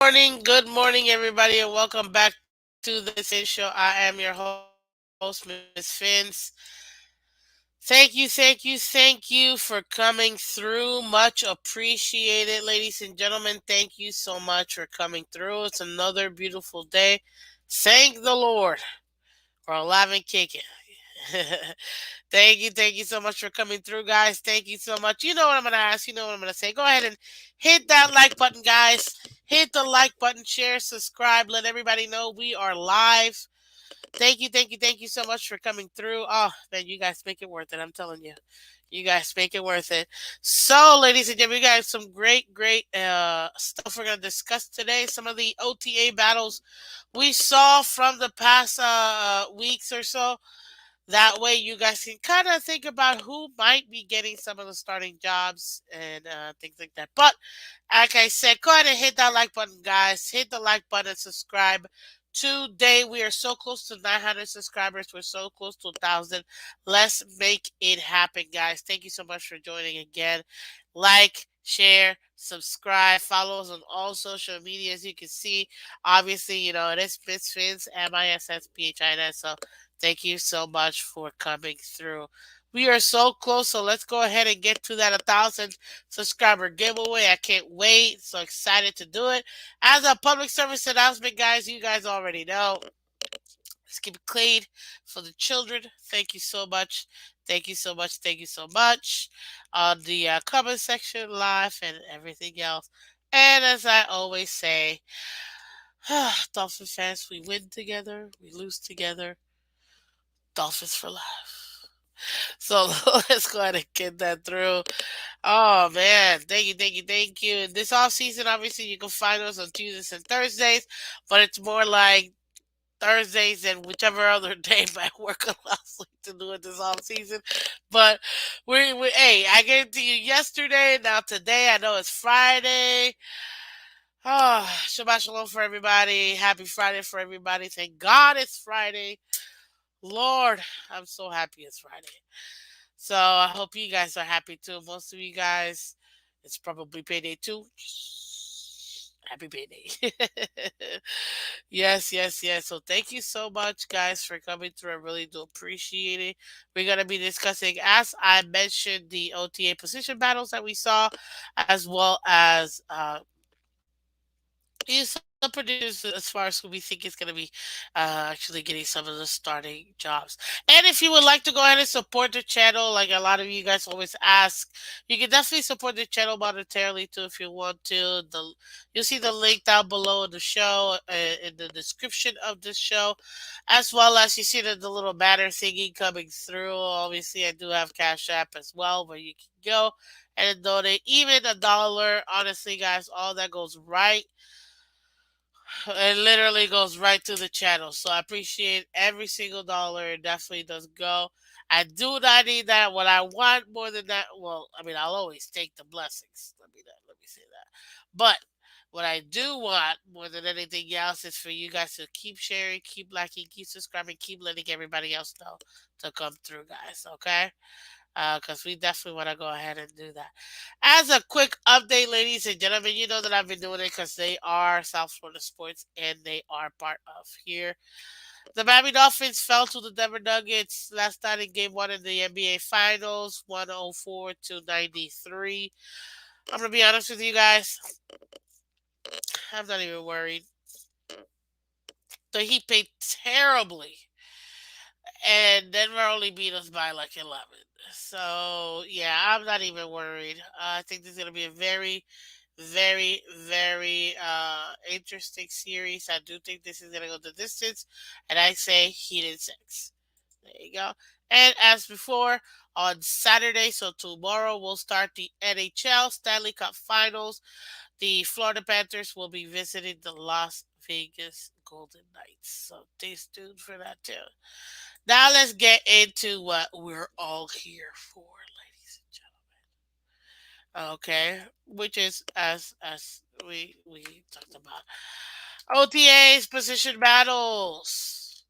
Good morning, everybody, and welcome back to the Miss Fin Show. I am your host, Miss Fins. Thank you for coming through. Much appreciated, ladies and gentlemen. Thank you so much for coming through. It's another beautiful day. Thank the Lord for alive and kicking. Thank you so much for coming through, guys. Thank you so much. You know what I'm gonna ask. You know what I'm gonna say. Go ahead and hit that like button, guys. Hit the like button, share, subscribe. Let everybody know we are live. Thank you so much for coming through. Oh man, you guys make it worth it. I'm telling you, you guys make it worth it. So, ladies and gentlemen, we got some great stuff we're gonna discuss today. Some of the OTA battles we saw from the past weeks or so. That way, you guys can kind of think about who might be getting some of the starting jobs and things like that. But like I said, go ahead and hit that like button, guys. Hit the like button, subscribe. Today, we are so close to 900 subscribers. We're so close to 1,000. Let's make it happen, guys. Thank you so much for joining again. Like, share, subscribe, follow us on all social media. As you can see, obviously, it is Miss Fins, MISSPHINS. So thank you so much for coming through. We are so close, so let's go ahead and get to that 1,000 subscriber giveaway. I can't wait. So excited to do it. As a public service announcement, guys, you guys already know. Let's keep it clean for the children. Thank you so much. Thank you so much. Thank you so much. On the comment section, live, and everything else. And as I always say, Dolphin fans, we win together, we lose together. Dolphins for life. So let's go ahead and get that through. Oh man, thank you. This off season, obviously, you can find us on Tuesdays and Thursdays, but it's more like Thursdays and whichever other day my work allows me to do it this off season. But hey, I gave it to you yesterday. Now today, I know it's Friday. Oh, Shabbat Shalom for everybody. Happy Friday for everybody. Thank God it's Friday. Lord, I'm so happy it's Friday. So I hope you guys are happy too. Most of you guys, it's probably payday too. Happy payday. Yes. So thank you so much, guys, for coming through. I really do appreciate it. We're going to be discussing, as I mentioned, the OTA position battles that we saw, as well as some producers as far as who we think is going to be actually getting some of the starting jobs. And if you would like to go ahead and support the channel, like a lot of you guys always ask, you can definitely support the channel monetarily too if you want to. You'll see the link down below in the show, in the description of this show, as well as you see the little banner thingy coming through. Obviously, I do have Cash App as well where you can go and donate even $1. Honestly, guys, all that goes right, it literally goes right to the channel. So I appreciate every single dollar. It definitely does go. I do not need that. What I want more than that, well, I mean, I'll always take the blessings. Let me say that. But what I do want more than anything else is for you guys to keep sharing, keep liking, keep subscribing, keep letting everybody else know to come through, guys. Okay? Because we definitely want to go ahead and do that. As a quick update, ladies and gentlemen, you know that I've been doing it because they are South Florida sports and they are part of here. The Miami Dolphins fell to the Denver Nuggets last night in Game 1 in the NBA Finals, 104-93. I'm going to be honest with you guys. I'm not even worried. The Heat played terribly, and Denver only beat us by like 11. So yeah, I'm not even worried. I think this is gonna be a very interesting series. I do think this is gonna go the distance, and I say Heat in 6. There you go. And as before, on Saturday, so tomorrow, we'll start the NHL Stanley Cup Finals. The Florida Panthers will be visiting the Las Vegas Golden Knights. So stay tuned for that too. Now let's get into what we're all here for, ladies and gentlemen. Okay, which is as we talked about, OTAs, position battles.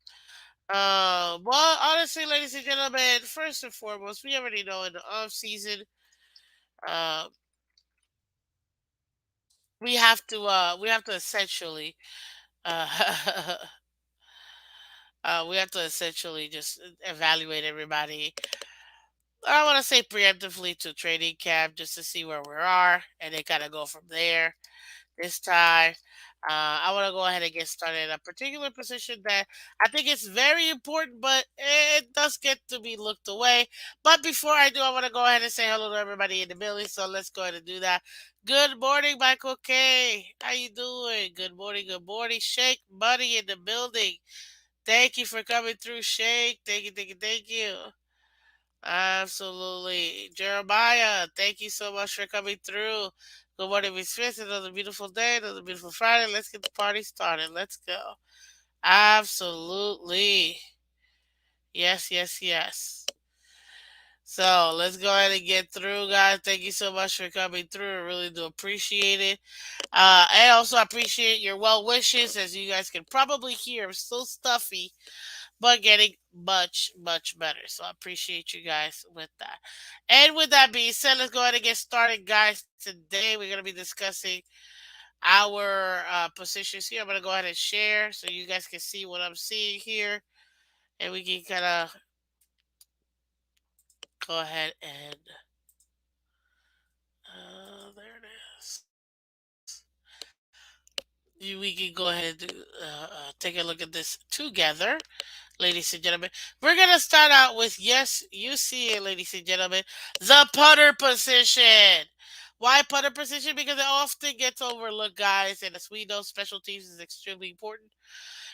Well, honestly, ladies and gentlemen, first and foremost, we already know in the off season, uh, we have to essentially uh we have to essentially just evaluate everybody. I want to say preemptively to training camp just to see where we are, and then kind of go from there. This time, I want to go ahead and get started in a particular position that I think is very important, but it does get to be looked away. But before I do, I want to go ahead and say hello to everybody in the building. So let's go ahead and do that. Good morning, Michael K. How you doing? Good morning, good morning. Shake Buddy in the building. Thank you for coming through, Shake. Thank you, thank you, thank you. Absolutely. Jeremiah, thank you so much for coming through. Good morning, Miss Smith. Another beautiful day, another beautiful Friday. Let's get the party started. Let's go. Absolutely. Yes, yes, yes. So let's go ahead and get through, guys. Thank you so much for coming through. I really do appreciate it. And also I appreciate your well wishes. As you guys can probably hear, I'm still stuffy, but getting much, much better. So I appreciate you guys with that. And with that being said, let's go ahead and get started, guys. Today we're going to be discussing our positions here. I'm going to go ahead and share so you guys can see what I'm seeing here. And we can kind of go ahead and there it is. We can go ahead and take a look at this together, ladies and gentlemen. We're gonna start out with yes, you see it, ladies and gentlemen, the putter position. Why putter position? Because it often gets overlooked, guys. And as we know, special teams is extremely important.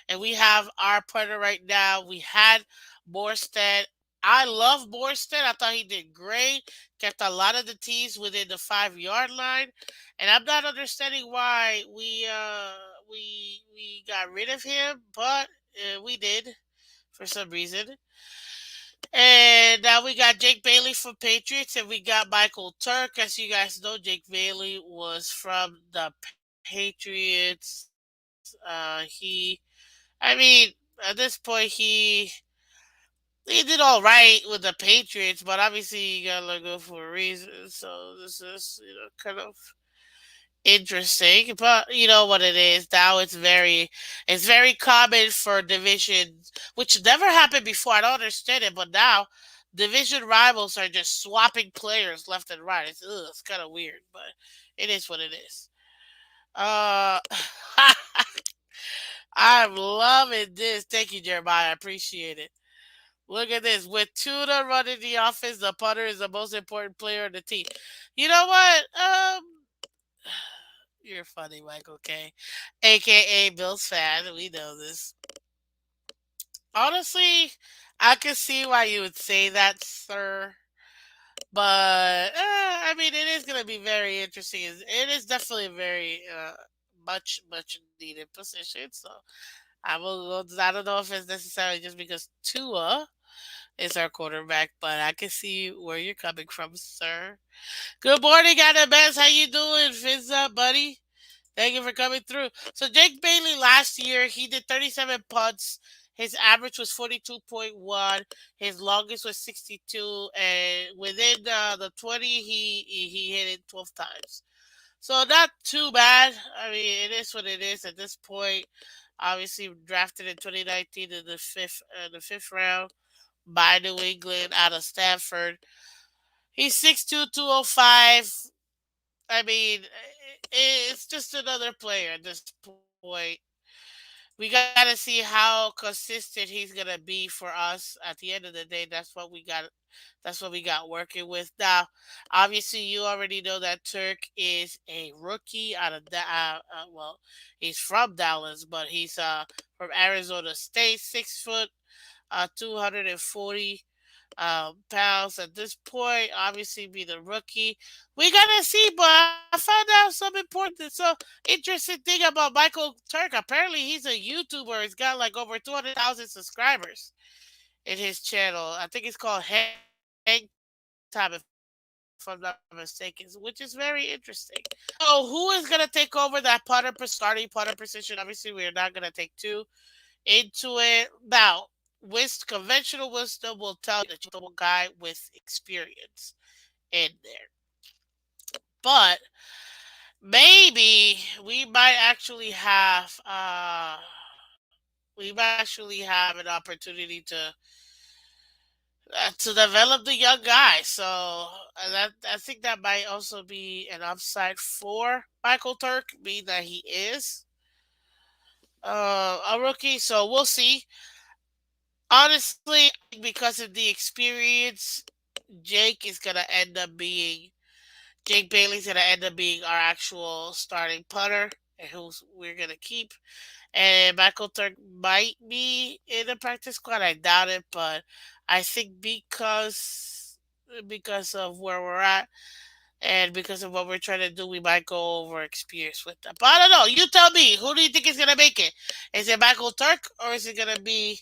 And we have our putter right now. We had Borstead. I love Borstead. I thought he did great. Kept a lot of the tees within the 5 yard line, and I'm not understanding why we got rid of him, but we did for some reason. And now we got Jake Bailey from Patriots, and we got Michael Turk. As you guys know, Jake Bailey was from the Patriots. I mean, at this point, he did all right with the Patriots, but obviously you gotta go for a reason. So this is kind of interesting, but you know what it is now. It's very common for divisions, which never happened before. I don't understand it, but now division rivals are just swapping players left and right. It's kind of weird, but it is what it is. Uh, I'm loving this. Thank you, Jeremiah. I appreciate it. Look at this. With Tuna running the offense, the punter is the most important player on the team. You know what? You're funny, Michael K. AKA Bill's fan. We know this. Honestly, I can see why you would say that, sir. But I mean, it is going to be very interesting. It is definitely a very much much needed position. So I don't know if it's necessarily just because Tua is our quarterback, but I can see where you're coming from, sir. Good morning, Annabeth. How you doing, Phins up, buddy? Thank you for coming through. So Jake Bailey last year, he did 37 punts. His average was 42.1. His longest was 62, and within the 20, he hit it 12 times. So not too bad. I mean, it is what it is at this point. Obviously, drafted in 2019 in the fifth round by New England out of Stanford. He's 6'2", 205. I mean, it's just another player at this point. We got to see how consistent he's gonna be for us. At the end of the day, that's what we got. That's what we got working with now. Obviously, you already know that Turk is a rookie out of well, he's from Dallas, but he's from Arizona State. 6 foot, 240 pounds at this point. Obviously, be the rookie. We gotta see, but I found out some important, so interesting thing about Michael Turk. Apparently, he's a YouTuber. He's got like over 200,000 subscribers in his channel. I think it's called Hang Time, if I'm not mistaken, which is very interesting. So, who is gonna take over that starting putter position? Obviously, we are not gonna take two into it. Now, conventional wisdom will tell you that you want one guy with experience in there. But maybe we might actually have an opportunity to develop the young guy. So that I think that might also be an upside for Michael Turk, being that he is a rookie. So we'll see. Honestly, I think because of the experience, Jake is gonna end up being Jake Bailey's gonna end up being our actual starting punter, and who we're gonna keep. And Michael Turk might be in the practice squad. I doubt it, but I think because of where we're at and because of what we're trying to do, we might go over experience with them. But I don't know. You tell me. Who do you think is gonna make it? Is it Michael Turk or is it gonna be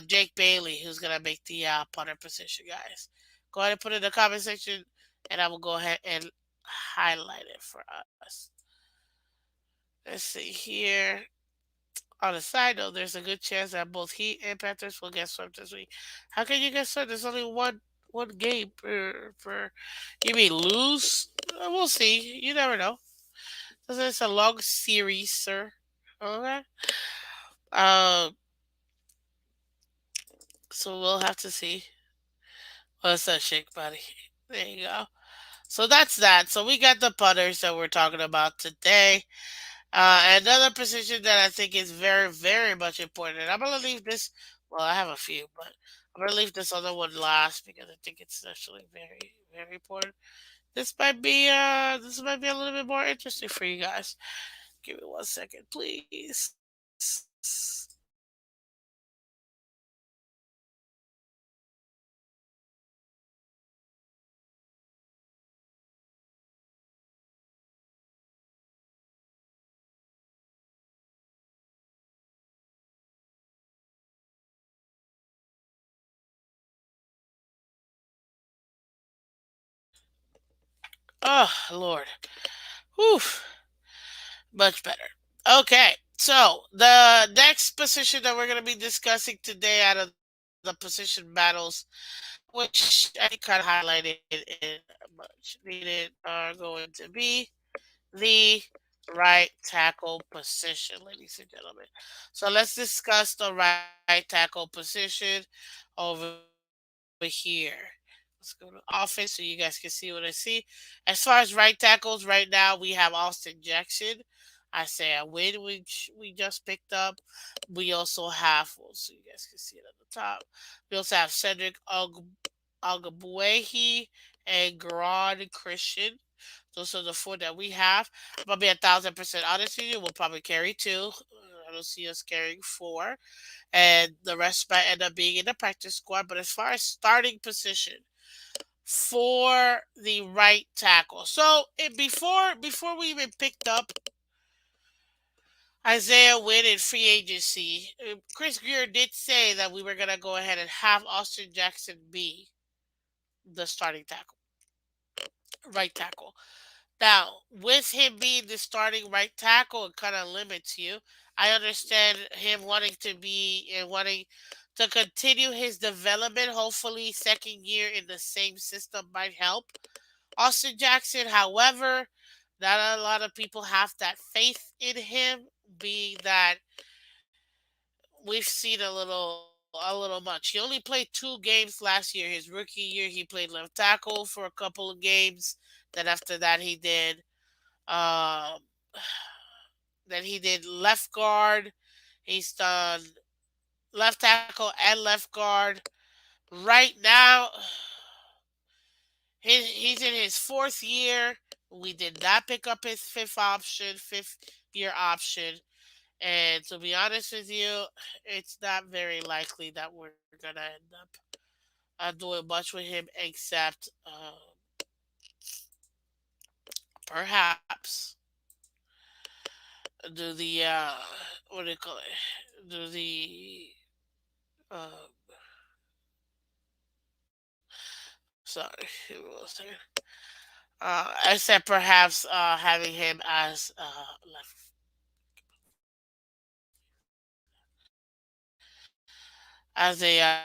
Jake Bailey who's gonna make the punter position, guys? Go ahead and put it in the comment section, and I will go ahead and highlight it for us. Let's see here. On a side note, there's a good chance that both Heat and Panthers will get swept this week. How can you get swept? There's only one game per. You mean lose? We'll see. You never know. It's a long series, sir. Okay. Uh, so we'll have to see. What's that, Shake Buddy? There you go. So that's that. So we got the putters that we're talking about today. Another position that I think is very, very much important. And I'm gonna leave this. Well, I have a few, but I'm gonna leave this other one last because I think it's actually very, very important. This might be a little bit more interesting for you guys. Give me 1 second, please. Oh Lord. Whew. Much better. Okay. So the next position that we're gonna be discussing today out of the position battles, which I think kind of highlighted in much needed, are going to be the right tackle position, ladies and gentlemen. So let's discuss the right tackle position over here. Let's go to offense so you guys can see what I see. As far as right tackles, right now we have Austin Jackson. Isaiah Wynn, which we just picked up. We also have, well, so you guys can see it at the top. We also have Cedric Ogbuehi and Gerard Christian. Those are the four that we have. I'm gonna be 1,000% honest with you. We'll probably carry two. I don't see us carrying four, and the rest might end up being in the practice squad. But as far as starting position for the right tackle, so before we even picked up Isaiah Wynn in free agency, Chris Greer did say that we were gonna go ahead and have Austin Jackson be the starting tackle, right tackle. Now, with him being the starting right tackle, it kind of limits you. I understand him wanting to be and wanting to continue his development. Hopefully, second year in the same system might help Austin Jackson. However, not a lot of people have that faith in him, being that we've seen a little much. He only played 2 games last year. His rookie year, he played left tackle for a couple of games. Then after that, um, he did left guard. He's done left tackle and left guard. Right now, he's in his 4th year. We did not pick up his fifth year option. And to be honest with you, it's not very likely that we're gonna end up doing much with him, except perhaps do the what do you call it? Do the uh, sorry, give me 1 second. Except perhaps having him as as a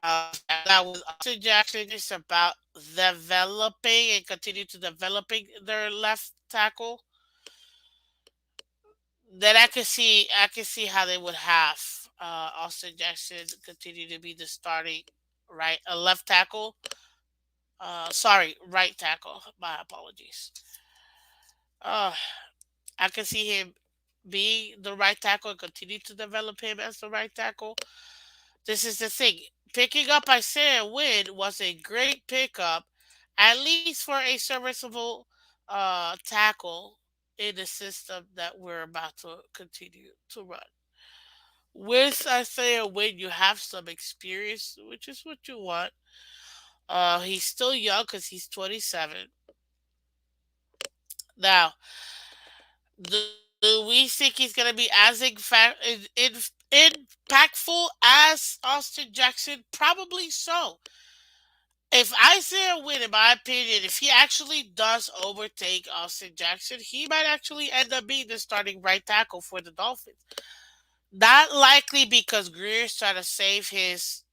Now with Austin Jackson just about developing and continue to developing their left tackle, then I can see how they would have Austin Jackson continue to be the starting left tackle. Sorry, right tackle. My apologies. Uh, I can see him being the right tackle and continue to develop him as the right tackle. This is the thing. Picking up Isaiah Wynn was a great pickup, at least for a serviceable tackle in the system that we're about to continue to run. With Isaiah Wynn, you have some experience, which is what you want. He's still young because he's 27. Now, do we think he's going to be as impactful as Austin Jackson? Probably so. If Isaiah Wynn, in my opinion, if he actually does overtake Austin Jackson, he might actually end up being the starting right tackle for the Dolphins. Not likely because Greer's trying to save his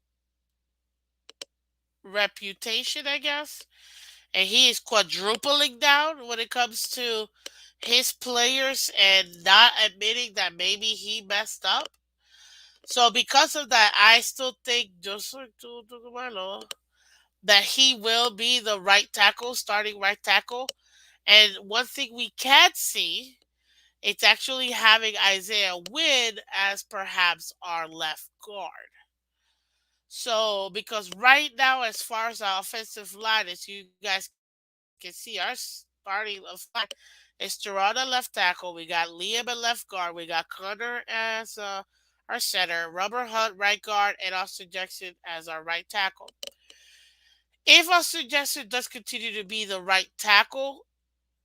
reputation, I guess. And he is quadrupling down when it comes to his players and not admitting that maybe he messed up. So because of that, I still think just like to Marlo, that he will be the right tackle, starting right tackle. And one thing we can see, it's actually having Isaiah Wynn as perhaps our left guard. So, because right now, as far as our offensive line, as you guys can see, our starting offensive line is Toronto left tackle. We got Liam at left guard. We got Connor as our center, Rubber Hunt right guard, and Austin Jackson as our right tackle. If Austin Jackson does continue to be the right tackle,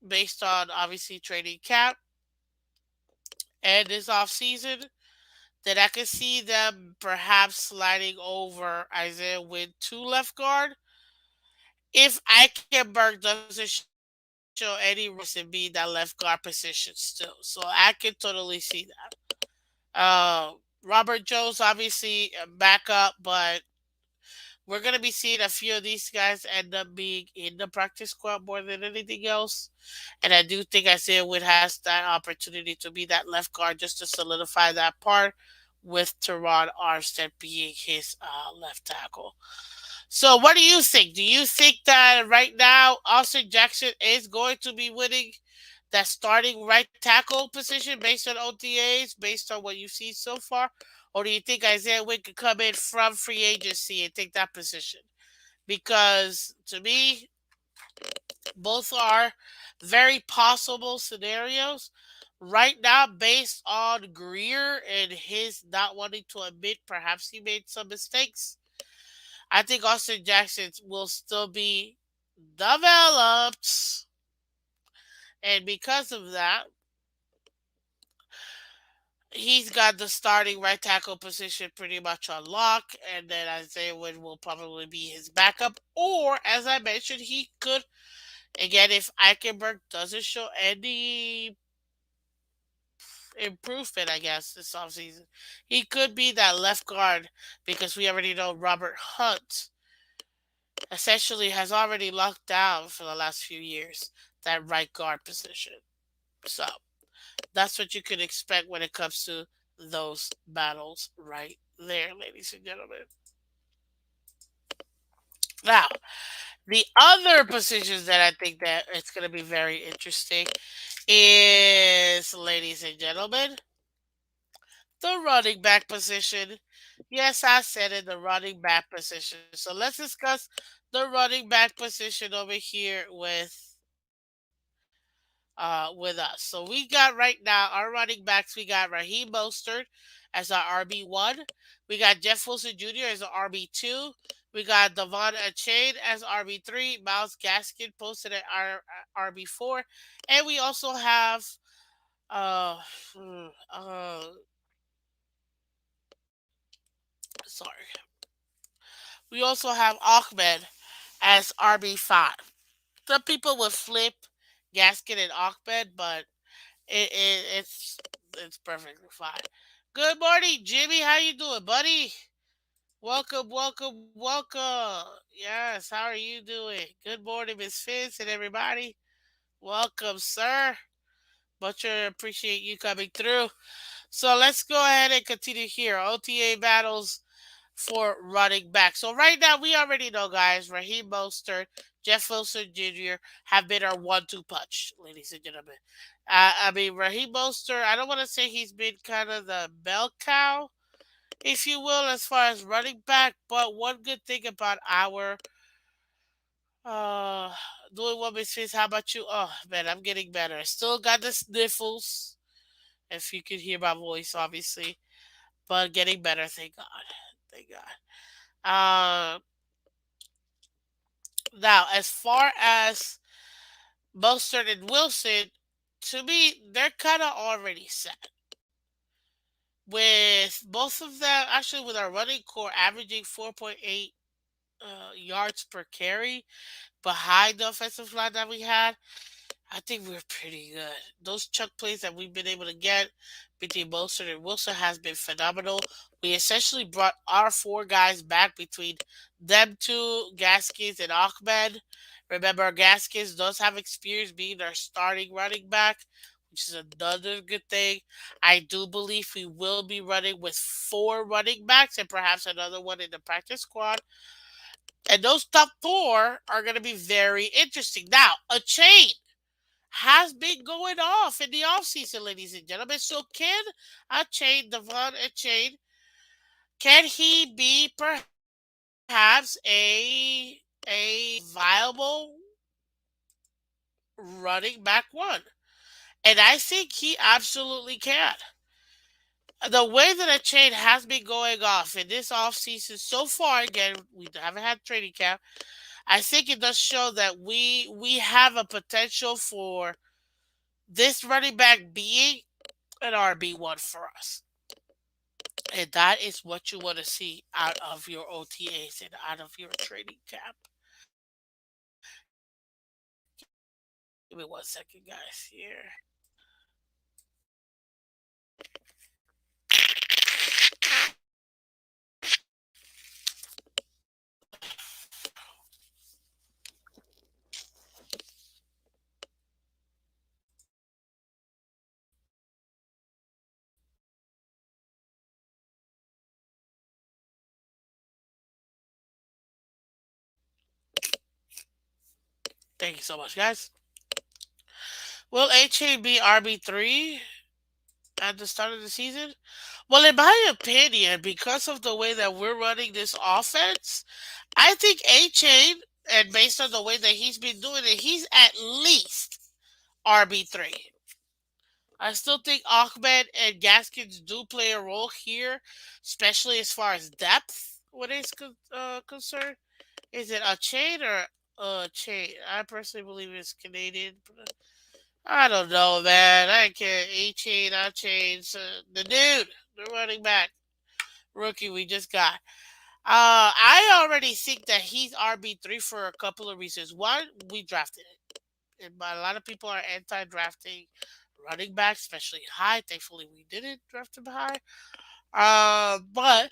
based on obviously training camp and this offseason, then I can see them perhaps sliding over Isaiah Wynn to left guard if Eichenberg doesn't show any reason being that left guard position still. So I can totally see that. Robert Jones obviously back up, but we're gonna be seeing a few of these guys end up being in the practice squad more than anything else. And I do think Isaiah Wood has that opportunity to be that left guard just to solidify that part with Teron Armstead being his left tackle. So what do you think? Do you think that right now Austin Jackson is going to be winning that starting right tackle position based on OTAs, based on what you've seen so far? Or do you think Isaiah Wynn could come in from free agency and take that position? Because to me, both are very possible scenarios. Right now, based on Greer and his not wanting to admit perhaps he made some mistakes, I think Austin Jackson will still be developed. And because of that, he's got the starting right tackle position pretty much on lock. And then Isaiah Wynn will probably be his backup. Or, as I mentioned, he could, again, if Eichenberg doesn't show any improvement, I guess, this offseason, he could be that left guard because we already know Robert Hunt essentially has already locked down for the last few years that right guard position. So that's what you can expect when it comes to those battles right there, ladies and gentlemen. Now, the other positions that I think that it's going to be very interesting is, ladies and gentlemen, the running back position. Yes, I said it, the running back position. So let's discuss the running back position over here with us. So we got right now our running backs. We got Raheem Mostert as our RB1. We got Jeff Wilson Jr. as our RB2. We got Devon Achane as RB3. Miles Gaskin posted at our RB4, and we also have uh, hmm, uh sorry. We also have Ahmed as RB5. Some people would flip Gaskin and Ahmed, but it's perfectly fine. Good morning, Jimmy. How you doing, buddy? Welcome, welcome, welcome. Yes, how are you doing? Good morning, Miss Phins and everybody. Welcome, sir. Much appreciate you coming through. So let's go ahead and continue here. OTA battles for running back. So right now we already know, guys, Raheem Mostert, Jeff Wilson Jr. have been our one-two punch, ladies and gentlemen. I mean, Raheem Mostert, I don't want to say he's been kind of the bell cow, if you will, as far as running back. But one good thing about our uh doing what Miss Fizz, how about you? Oh man, I'm getting better. I still got the sniffles, if you could hear my voice, obviously, but getting better. Thank God. Thank God. Uh, Now as far as Mostert and Wilson, to me, they're kind of already set. With both of them, actually, with our running core averaging 4.8 yards per carry behind the offensive line that we had, I think we're pretty good. Those chuck plays that we've been able to get between Mostert and Wilson has been phenomenal. We essentially brought our four guys back between them two, Gaskins and Ahmed. Remember, Gaskins does have experience being our starting running back, which is another good thing. I do believe we will be running with four running backs and perhaps another one in the practice squad. And those top four are going to be very interesting. Now, a chain has been going off in the offseason, ladies and gentlemen. So can Devon a chain, can he be perhaps a viable running back one? And I think he absolutely can. The way that a chain has been going off in this offseason so far, again, we haven't had training camp. I think it does show that we have a potential for this running back being an RB1 for us. And that is what you want to see out of your OTAs and out of your training camp. Give me 1 second, guys. Here. Thank you so much, guys. Will HA be RB3 at the start of the season? Well, in my opinion, because of the way that we're running this offense, I think A Chain, and based on the way that he's been doing it, he's at least RB3. I still think Ahmed and Gaskins do play a role here, especially as far as depth when it's concerned. Is it a chain or a chain? I personally believe it's Canadian. I don't know, man. I can't. A chain, I chain. So the dude, the running back rookie we just got. I already think that he's RB3 for a couple of reasons. One, we drafted it, but a lot of people are anti-drafting running back, especially high. Thankfully, we didn't draft him high. But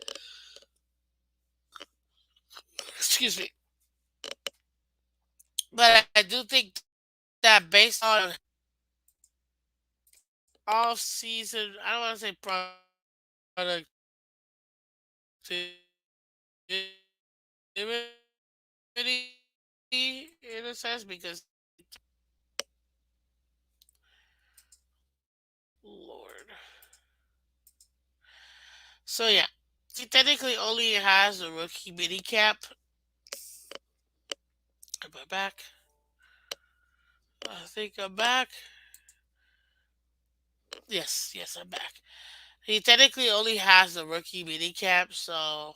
excuse me. But I do think that based on off-season, I don't want to say productivity in a sense because Lord. So yeah, he technically only has a rookie mini cap. Am I back? I think I'm back. Yes, yes, I'm back. He technically only has the rookie mini cap, so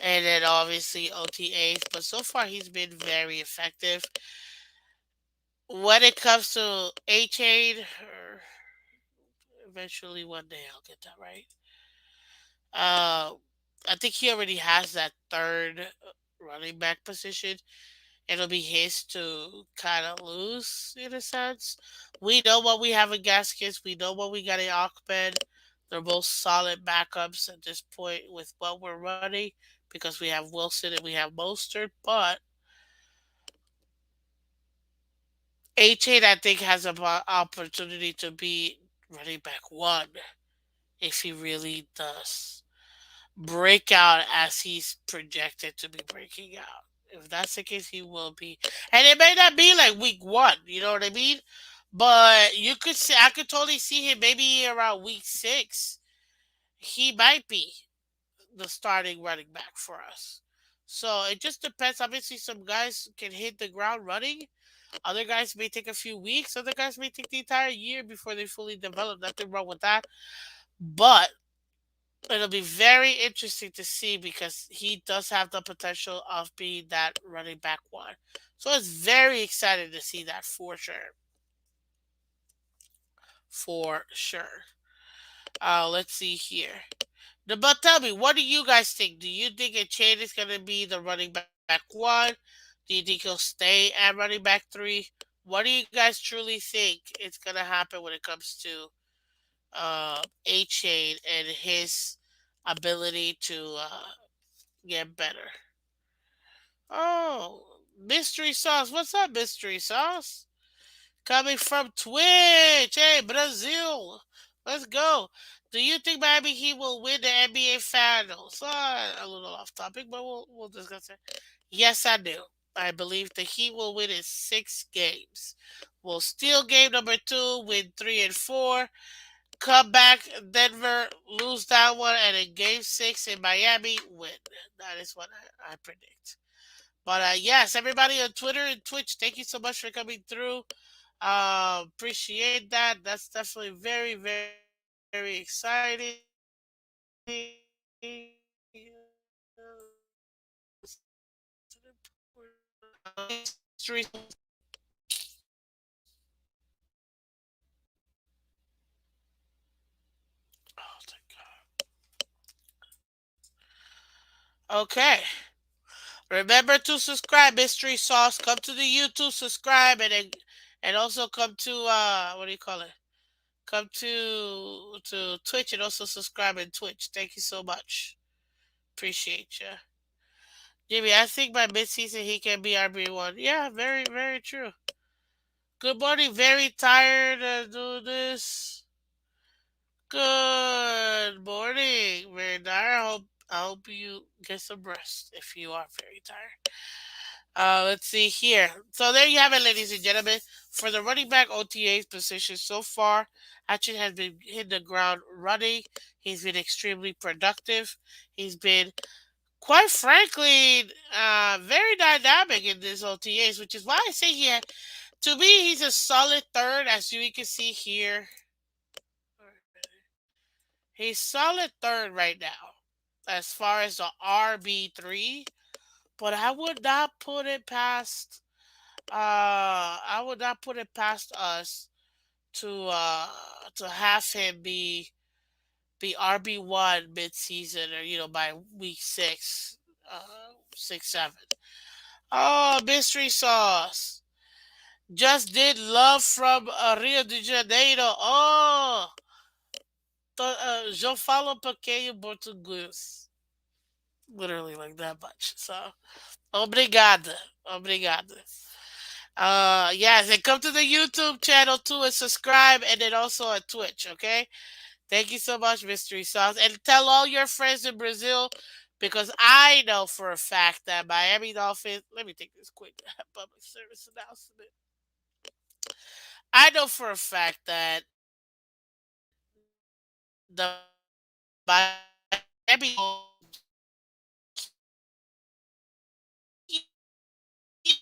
and then obviously OTAs, but so far he's been very effective. When it comes to A Chain, eventually one day I'll get that right. Uh, I think he already has that third running back position. It'll be his to kind of lose in a sense. We know what we have in Gaskins. We know what we got in Ahmed. They're both solid backups at this point with what we're running because we have Wilson and we have Mostert, but A-Chain, I think, has an opportunity to be running back one if he really does break out as he's projected to be breaking out. If that's the case, he will be. And it may not be like week one, you know what I mean? But you could see, I could totally see him maybe around week six. He might be the starting running back for us. So it just depends. Obviously, some guys can hit the ground running. Other guys may take a few weeks. Other guys may take the entire year before they fully develop. Nothing wrong with that. But it'll be very interesting to see because he does have the potential of being that running back one. So it's very exciting to see that for sure. For sure. Let's see here. But tell me, what do you guys think? Do you think Chain is going to be the running back one? Do you think he'll stay at running back three? What do you guys truly think is going to happen when it comes to A Chain and his ability to get better? Oh, Mystery Sauce. What's up, Mystery Sauce? Coming from Twitch. Hey, Brazil. Let's go. Do you think Miami Heat will win the NBA Finals? A little off topic, but we'll discuss it. Yes, I do. I believe the Heat will win in 6 games. We'll steal game number 2, win 3 and 4, come back, Denver, lose that one, and in game 6 in Miami, win. That is what I predict. But yes, everybody on Twitter and Twitch, thank you so much for coming through. Appreciate that. That's definitely very, very exciting. History. Oh, thank God. Okay. Remember to subscribe, Mystery Sauce. Come to the YouTube, subscribe, and also come to what do you call it? Come to Twitch and also subscribe in Twitch. Thank you so much. Appreciate you. Jimmy, I think by midseason he can be RB1. Yeah, very, very true. Good morning. Very tired to do this. Good morning. Very tired. I hope you get some rest if you are very tired. Let's see here. So there you have it, ladies and gentlemen. For the running back OTAs position so far, Atchin has been hitting the ground running. He's been extremely productive. He's been, quite frankly, very dynamic in this OTAs, which is why I say to me, he's a solid third, as you can see here. He's solid third right now, as far as the RB3. But I would not put it past. I would not put it past us to have him be RB1 mid season, or by week 6, 6, 7. Oh, mystery sauce. Just did love from Rio de Janeiro. Oh, eu falo um pouquinho português. Literally like that much. So, obrigada. Obrigada. Yes, and come to the YouTube channel too and subscribe, and then also on Twitch, okay? Thank you so much, Mystery Sauce. And tell all your friends in Brazil, because I know for a fact that Miami Dolphins, let me take this quick public service announcement. I know for a fact that the Miami huge,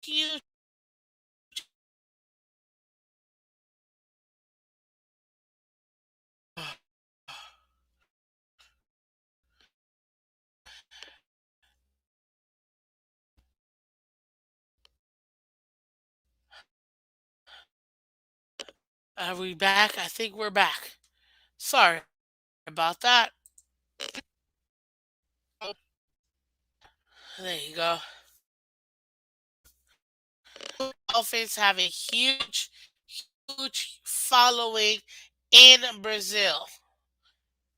huge. Are we back? I think we're back. Sorry about that. There you go. Dolphins have a huge, huge following in Brazil.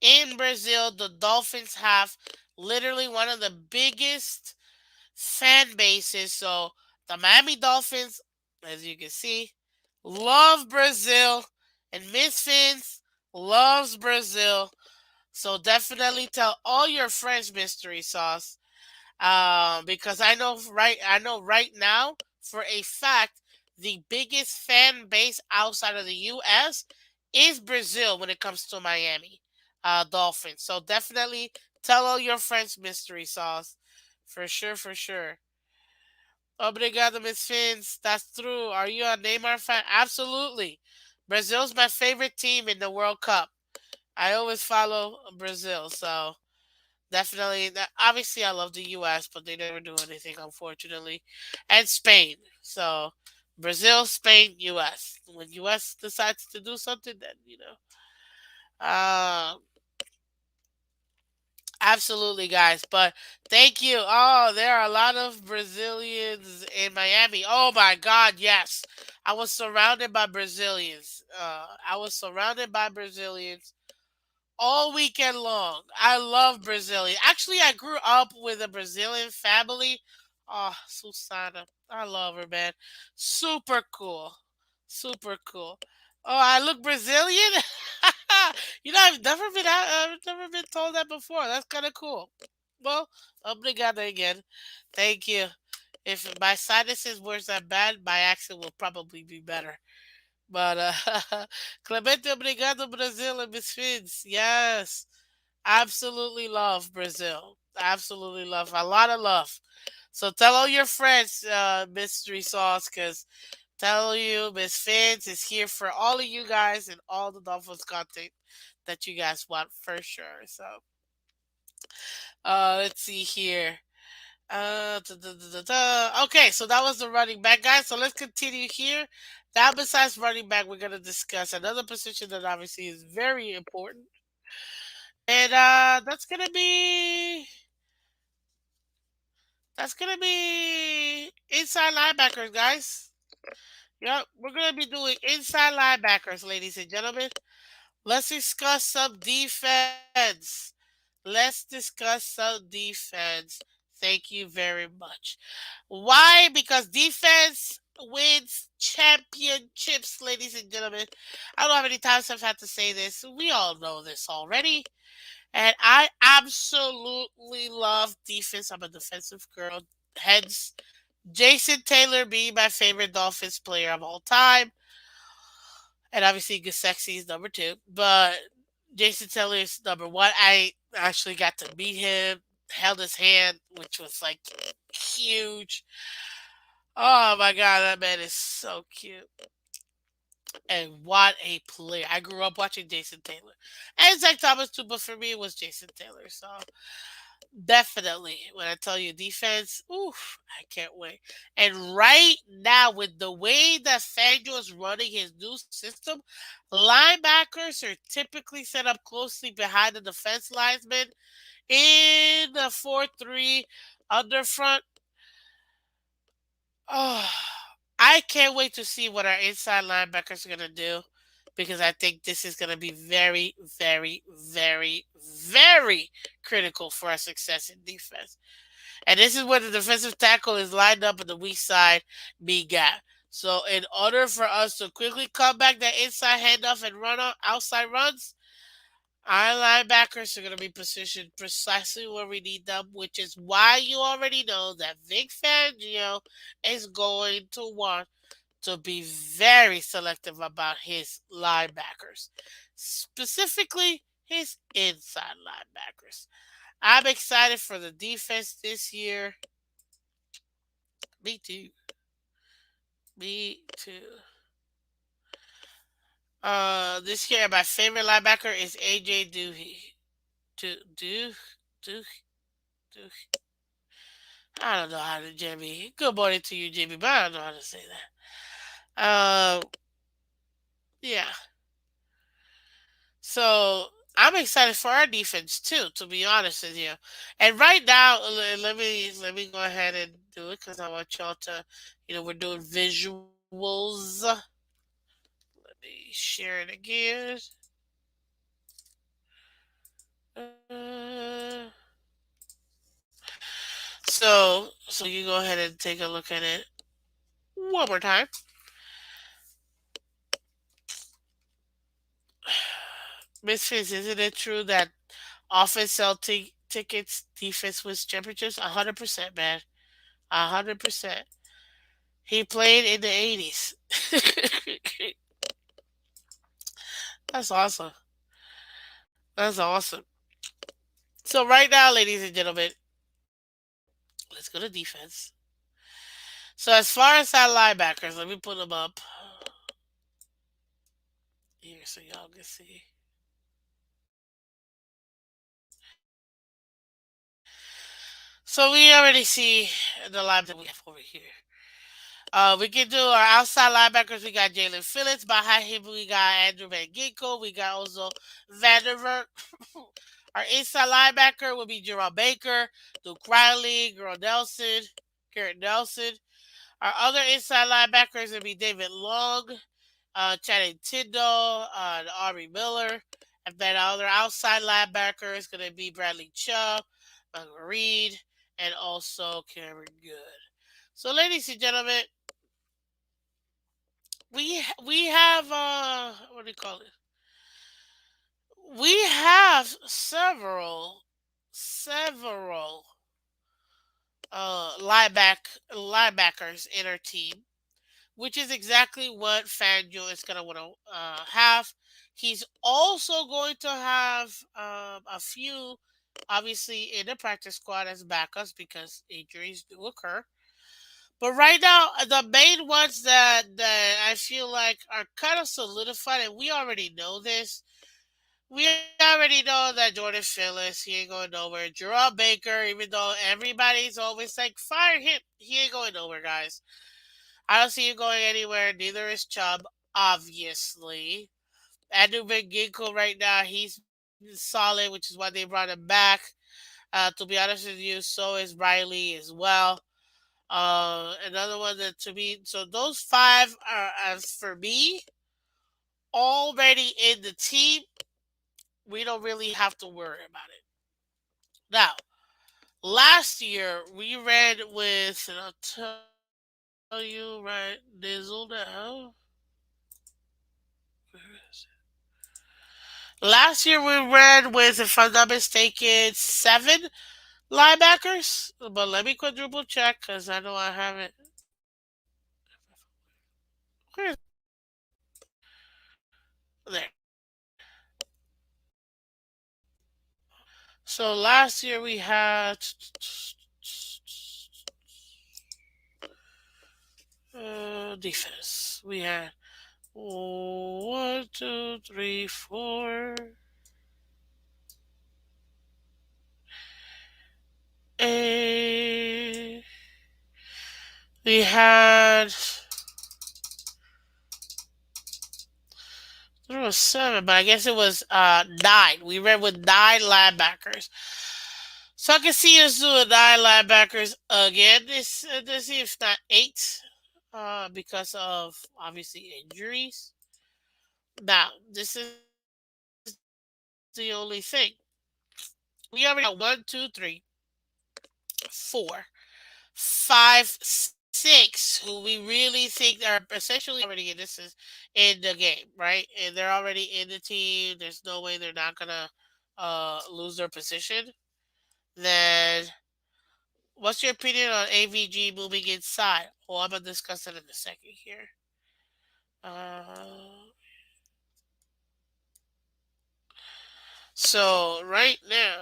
In Brazil, the Dolphins have literally one of the biggest fan bases. So the Miami Dolphins, as you can see, love Brazil, and Miss Phins loves Brazil. So definitely tell all your friends mystery sauce. Because I know right now for a fact the biggest fan base outside of the US is Brazil when it comes to Miami Dolphins. So definitely tell all your friends mystery sauce. For sure, for sure. Obrigado, Miss Fins. That's true. Are you a Neymar fan? Absolutely. Brazil's my favorite team in the World Cup. I always follow Brazil, so definitely. Obviously, I love the U.S., but they never do anything, unfortunately. And Spain. So Brazil, Spain, U.S. When U.S. decides to do something, then Uh, absolutely, guys. But thank you. Oh, there are a lot of Brazilians in Miami. Oh my God, yes. I was surrounded by Brazilians. I was surrounded by Brazilians all weekend long. I love Brazilian. Actually, I grew up with a Brazilian family. Oh, Susana. I love her, man. Super cool. Super cool. Oh, I look Brazilian? I've never been told that before. That's kind of cool. Well, obrigado again. Thank you. If my sinuses were that bad, my accent will probably be better. But Clemente, obrigado, Brazil and Miss Fins. Yes, absolutely love Brazil. Absolutely love. A lot of love. So tell all your friends, Mystery Sauce, because tell you Miss Fins is here for all of you guys and all the Dolphins content that you guys want for sure. So let's see here. Okay, so that was the running back, guys. So let's continue here. Now, besides running back, we're gonna discuss another position that obviously is very important, and that's gonna be inside linebackers, guys. Yep, we're gonna be doing inside linebackers, ladies and gentlemen. Let's discuss some defense. Let's discuss some defense. Thank you very much. Why? Because defense wins championships, ladies and gentlemen. I don't know how many times I've had to say this. We all know this already. And I absolutely love defense. I'm a defensive girl. Hence, Jason Taylor being my favorite Dolphins player of all time. And obviously, Gesicki is number two. But Jason Taylor is number one. I actually got to meet him, held his hand, which was like huge. Oh my God, that man is so cute. And what a player. I grew up watching Jason Taylor. And Zach Thomas too, but for me it was Jason Taylor. So definitely when I tell you defense, oof, I can't wait. And right now, with the way that Fangio is running his new system, linebackers are typically set up closely behind the defense linesman in the 4-3 under front. Oh, I can't wait to see what our inside linebackers are going to do because I think this is going to be very, very, very, very critical for our success in defense. And this is where the defensive tackle is lined up on the weak side, B gap. So, in order for us to quickly come back that inside handoff and run on outside runs, our linebackers are going to be positioned precisely where we need them, which is why you already know that Vic Fangio is going to want to be very selective about his linebackers, specifically his inside linebackers. I'm excited for the defense this year. Me too. Me too. This year my favorite linebacker is AJ Doohy. Do do I don't know how to Jimmy. Good morning to you, Jimmy, but I don't know how to say that. Yeah. So I'm excited for our defense too, to be honest with you. And right now, let me go ahead and do it because I want y'all to, we're doing visuals. Share it again. Uh, so you go ahead and take a look at it one more time. Miss Fizz, isn't it true that offense sell tickets, defense wins championships? 100%, man. 100%. He played in the 80s. That's awesome. That's awesome. So right now, ladies and gentlemen, let's go to defense. So as far as that linebackers, let me put them up here so y'all can see. So we already see the linebackers that we have over here. We can do our outside linebackers. We got Jalen Phillips. Behind him, we got Andrew Van Ginkel. We got also Vanderver. Our inside linebacker will be Jerome Baker, Luke Riley, Garrett Nelson. Our other inside linebackers will be David Long, Channing Tindall, Ari Miller. And then our other outside linebacker is going to be Bradley Chubb, Michael Reed, and also Cameron Good. So, ladies and gentlemen, we have what do you call it? We have several linebackers in our team, which is exactly what Fangio is gonna want to have. He's also going to have a few, obviously, in the practice squad as backups because injuries do occur. But right now, the main ones that I feel like are kind of solidified, and we already know this. We already know that Jordan Phillips, he ain't going nowhere. Jerome Baker, even though everybody's always like, fire him, he ain't going nowhere, guys. I don't see him going anywhere. Neither is Chubb, obviously. Andrew Van Ginkel right now, he's solid, which is why they brought him back. To be honest with you, so is Riley as well. Another one that to me, so those five are, as for me, already in the team. We don't really have to worry about it. Now, last year we ran with, and I'll tell you right, Dizzle now. Last year we ran with, if I'm not mistaken, seven linebackers. But let me quadruple check because I know I haven't. Where is there? So last year we had defense. We had one, two, three, four. A. We had there was seven, but I guess it was nine. We ran with nine linebackers. So I can see us doing nine linebackers again this year, if not eight, because of obviously injuries. Now, this is the only thing. We already got one, two, three, four, five, six who we really think are essentially already in the game, right? And they're already in the team. There's no way they're not gonna lose their position. Then, what's your opinion on AVG moving inside? Oh, I'm gonna discuss it in a second here. Uh, so right now,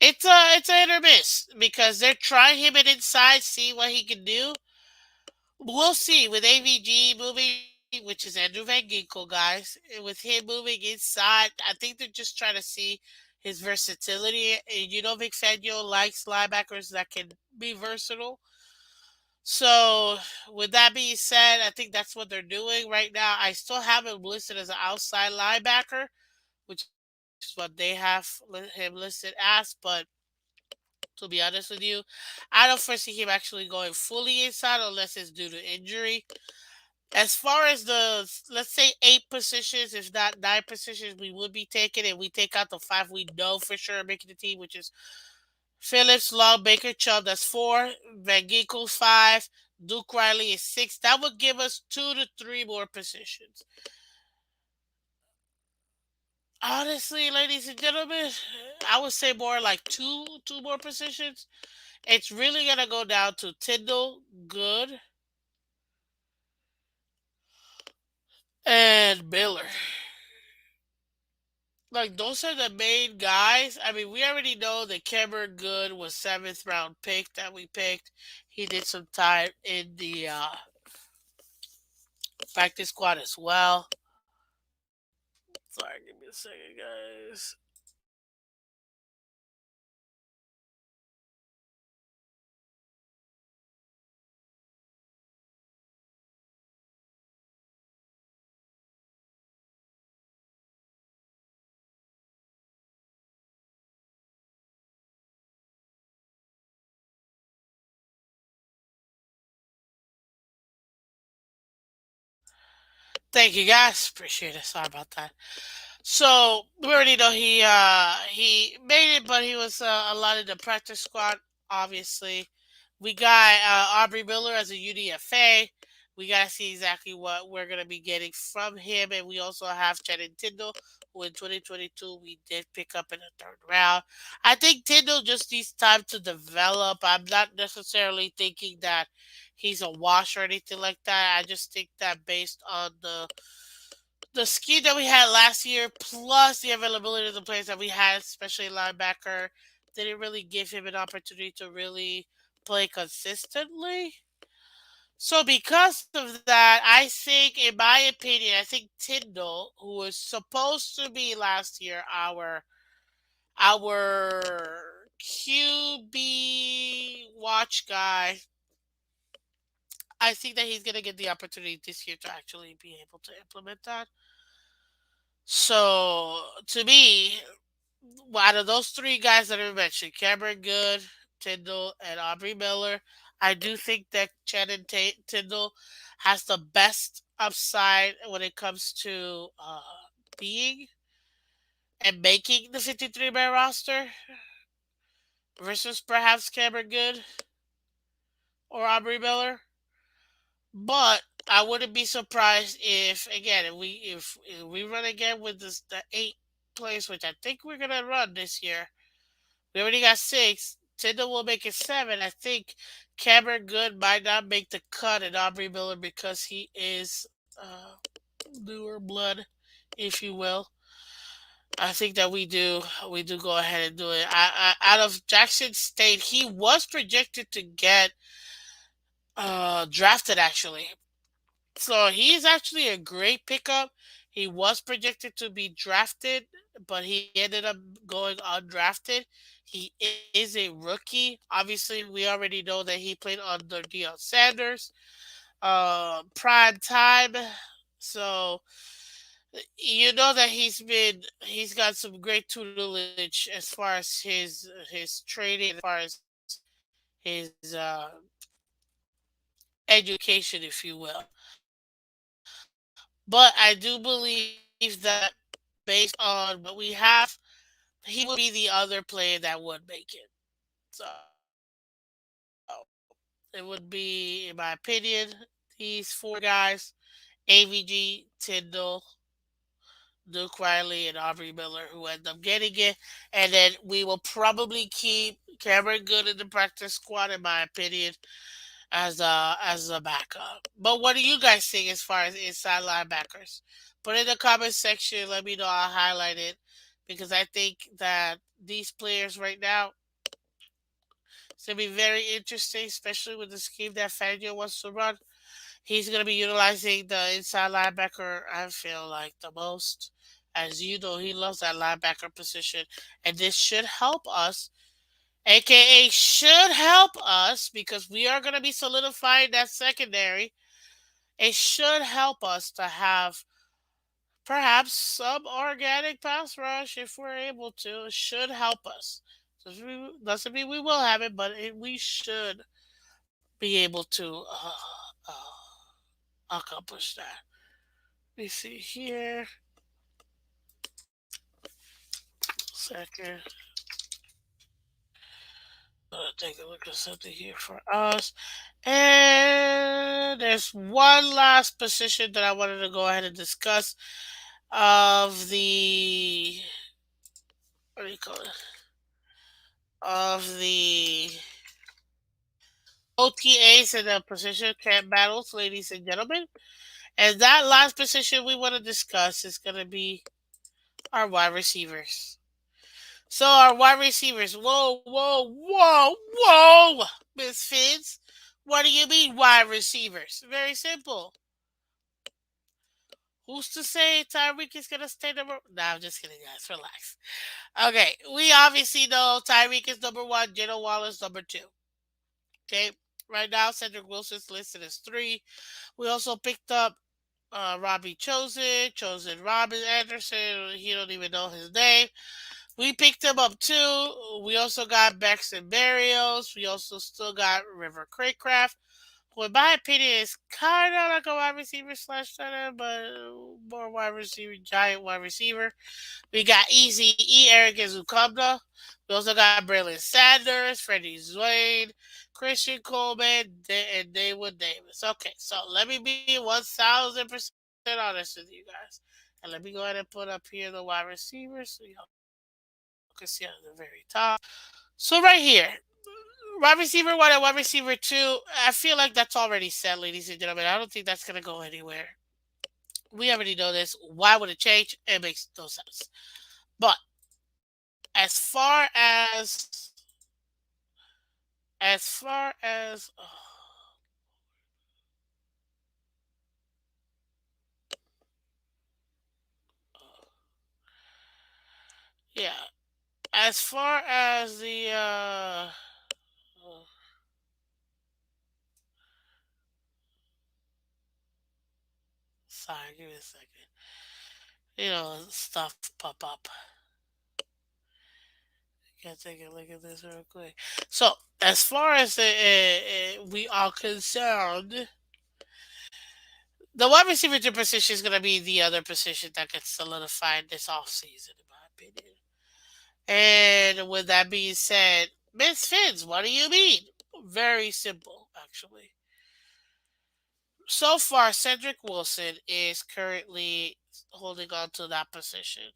it's a hit or miss because they're trying him in inside, see what he can do. We'll see with AVG moving, which is Andrew Van Ginkel, guys. With him moving inside, I think they're just trying to see his versatility. And you know, Vic Fangio likes linebackers that can be versatile. So, with that being said, I think that's what they're doing right now. I still have him listed as an outside linebacker, which is what they have him listed as. But to be honest with you, I don't foresee him actually going fully inside unless it's due to injury. As far as the, let's say, 8 positions, if not 9 positions, we would be taking, and we take out the 5 we know for sure are making the team, which is Phillips, Long, Baker, Chubb. That's 4. Van Ginkel's 5. Duke Riley is 6. That would give us 2 to 3 more positions. Honestly, ladies and gentlemen, I would say more like two more positions. It's really gonna go down to Tyndall, Good, and Miller. Like, those are the main guys. I mean, we already know that Cameron Good was 7th round pick that we picked. He did some time in the practice squad as well. Sorry, give me a second, guys. Thank you, guys. Appreciate it. Sorry about that. So we already know he made it, but he was a lot in the practice squad. Obviously, we got Aubrey Miller as a UDFA. We gotta see exactly what we're gonna be getting from him, and we also have Channing Tindall, who in 2022 we did pick up in the 3rd round. I think Tindall just needs time to develop. I'm not necessarily thinking that he's a wash or anything like that. I just think that based on the scheme that we had last year, plus the availability of the players that we had, especially linebacker, didn't really give him an opportunity to really play consistently. So because of that, I think, in my opinion, I think Tyndall, who was supposed to be last year our QB watch guy, I think that he's gonna get the opportunity this year to actually be able to implement that. So to me, well, out of those 3 guys that I mentioned, Cameron Good, Tyndall, and Aubrey Miller, I do think that Shannon Tyndall has the best upside when it comes to being and making the 53-man roster versus perhaps Cameron Good or Aubrey Miller. But I wouldn't be surprised if, again, if we run again with the 8 players, which I think we're gonna run this year. We already got 6. Tinder will make it 7. I think Cameron Good might not make the cut at Aubrey Miller because he is newer blood, if you will. I think that we do go ahead and do it. Out of Jackson State, he was projected to get drafted actually. So he's actually a great pickup. He was projected to be drafted, but he ended up going undrafted. He is a rookie. Obviously, we already know that he played under Deion Sanders, prime time. So you know that he's got some great tutelage as far as his training, as far as his education, if you will. But I do believe that based on what we have, he would be the other player that would make it. So it would be, in my opinion, these 4 guys: AVG, Tyndall, Duke Riley, and Aubrey Miller, who end up getting it. And then we will probably keep Cameron Good in the practice squad, in my opinion, as a backup. But what do you guys think as far as inside linebackers? Put in the comment section. Let me know. I'll highlight it because I think that these players right now, it's gonna be very interesting, especially with the scheme that Fangio wants to run. He's gonna be utilizing the inside linebacker. I feel like the most. As you know, he loves that linebacker position, and this should help us, aka should help us, because we are going to be solidifying that secondary. It should help us to have perhaps some organic pass rush if we're able to. It should help us. Doesn't mean we will have it, but we should be able to accomplish that. Let me see here. Second. Take a look at something here for us. And there's one last position that I wanted to go ahead and discuss of the what do you call it? Of the OTAs and the position camp battles, ladies and gentlemen. And that last position we want to discuss is going to be our wide receivers. So our wide receivers, whoa, Miss Phins. What do you mean wide receivers? Very simple. Who's to say Tyreek is gonna stay number? No, I'm just kidding, guys. Relax. Okay, we obviously know Tyreek is number one, Jalen Wallace number two. Okay, right now Cedric Wilson's listed as three. We also picked up Robbie Chosen Robin Anderson. He don't even know his name. We picked him up too. We also got Baxter Berrios. We also still got River Craycraft, who in my opinion is kind of like a wide receiver slash tight end, but more wide receiver, giant wide receiver. We got Easy E. Eric Zucumna. We also got Braylon Sanders, Freddie Zwane, Christian Coleman, and David Davis. Okay, so let me be 1,000% honest with you guys. And let me go ahead and put up here the wide receivers so y'all can see at the very top. So right here, wide receiver one and wide receiver two, I feel like that's already set, ladies and gentlemen. I don't think that's going to go anywhere. We already know this. Why would it change? It makes no sense. But as far as yeah, as far as the sorry, give me a second. Stuff pop up. Gotta take a look at this real quick. So, as far as we are concerned, the wide receiver two position is going to be the other position that gets solidified this offseason, in my opinion. And with that being said, Miss Fins, what do you mean? Very simple, actually. So far, Cedric Wilson is currently holding on to that position.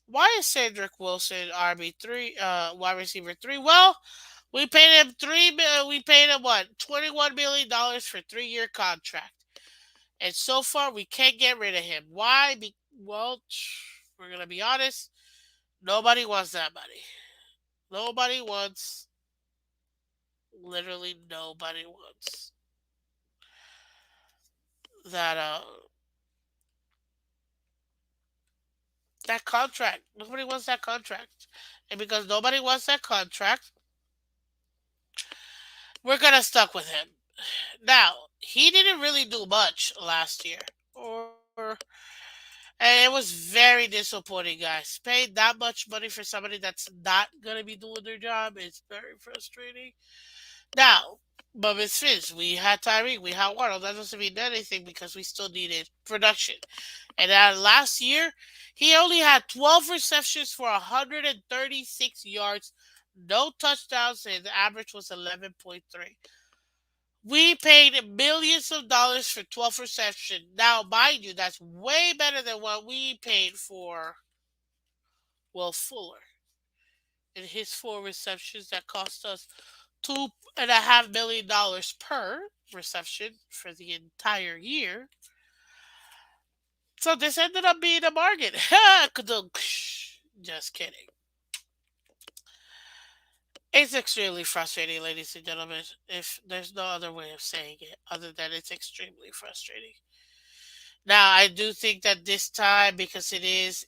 Why is Cedric Wilson RB3, wide receiver three? Well, we paid him We paid him what, $21 million for 3 year contract, and so far we can't get rid of him. Why? Well, we're gonna be honest. Nobody wants that money. Nobody wants. Literally, nobody wants that. That contract. Nobody wants that contract, and because nobody wants that contract, we're gonna stuck with him. Now, he didn't really do much last year, or and it was very disappointing, guys. Paying that much money for somebody that's not gonna be doing their job is very frustrating. Now, but with Fizz, we had Tyreek, we had Waddle. That doesn't mean anything because we still needed production. And last year, he only had 12 receptions for 136 yards, no touchdowns, and the average was 11.3. We paid millions of dollars for 12 reception. Now, mind you, that's way better than what we paid for Will Fuller in his 4 receptions that cost us $2.5 million per reception for the entire year. So this ended up being a bargain. Just kidding. It's extremely frustrating, ladies and gentlemen. If there's no other way of saying it other than it's extremely frustrating. Now, I do think that this time, because it is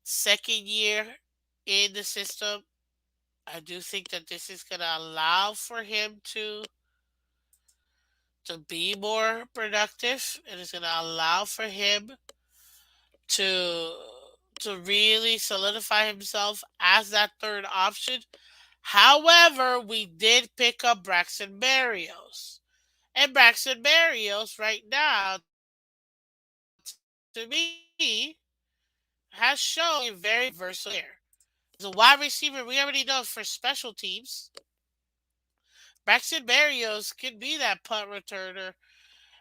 second year in the system, I do think that this is going to allow for him to be more productive, and it's going to allow for him to to really solidify himself as that third option. However, we did pick up Braxton Berrios. And Braxton Berrios right now, to me, has shown to be a very versatile player. As a wide receiver, we already know for special teams, Braxton Berrios could be that punt returner,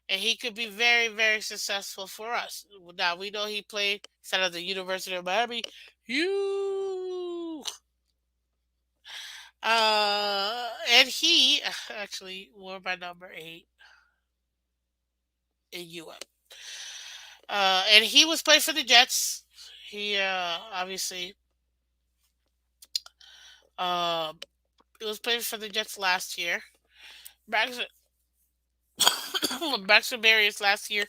and he could be very, very successful for us. Now we know he played instead of the University of Miami. You and he actually wore my number 8 in UM. And he was playing for the Jets. He obviously um he was playing for the Jets last year. Braxton Braxton Berrios last year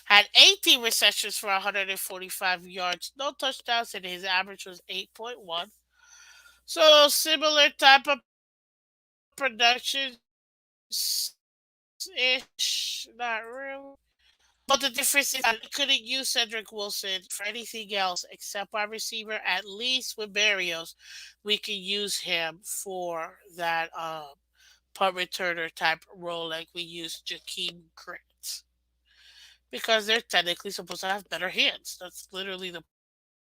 had 18 receptions for 145 yards, no touchdowns, and his average was 8.1. So similar type of production ish, not really. But the difference is that we couldn't use Cedric Wilson for anything else except wide receiver. At least with Barrios, we can use him for that punt returner type role like we use Jakeem Grant. Because they're technically supposed to have better hands. That's literally the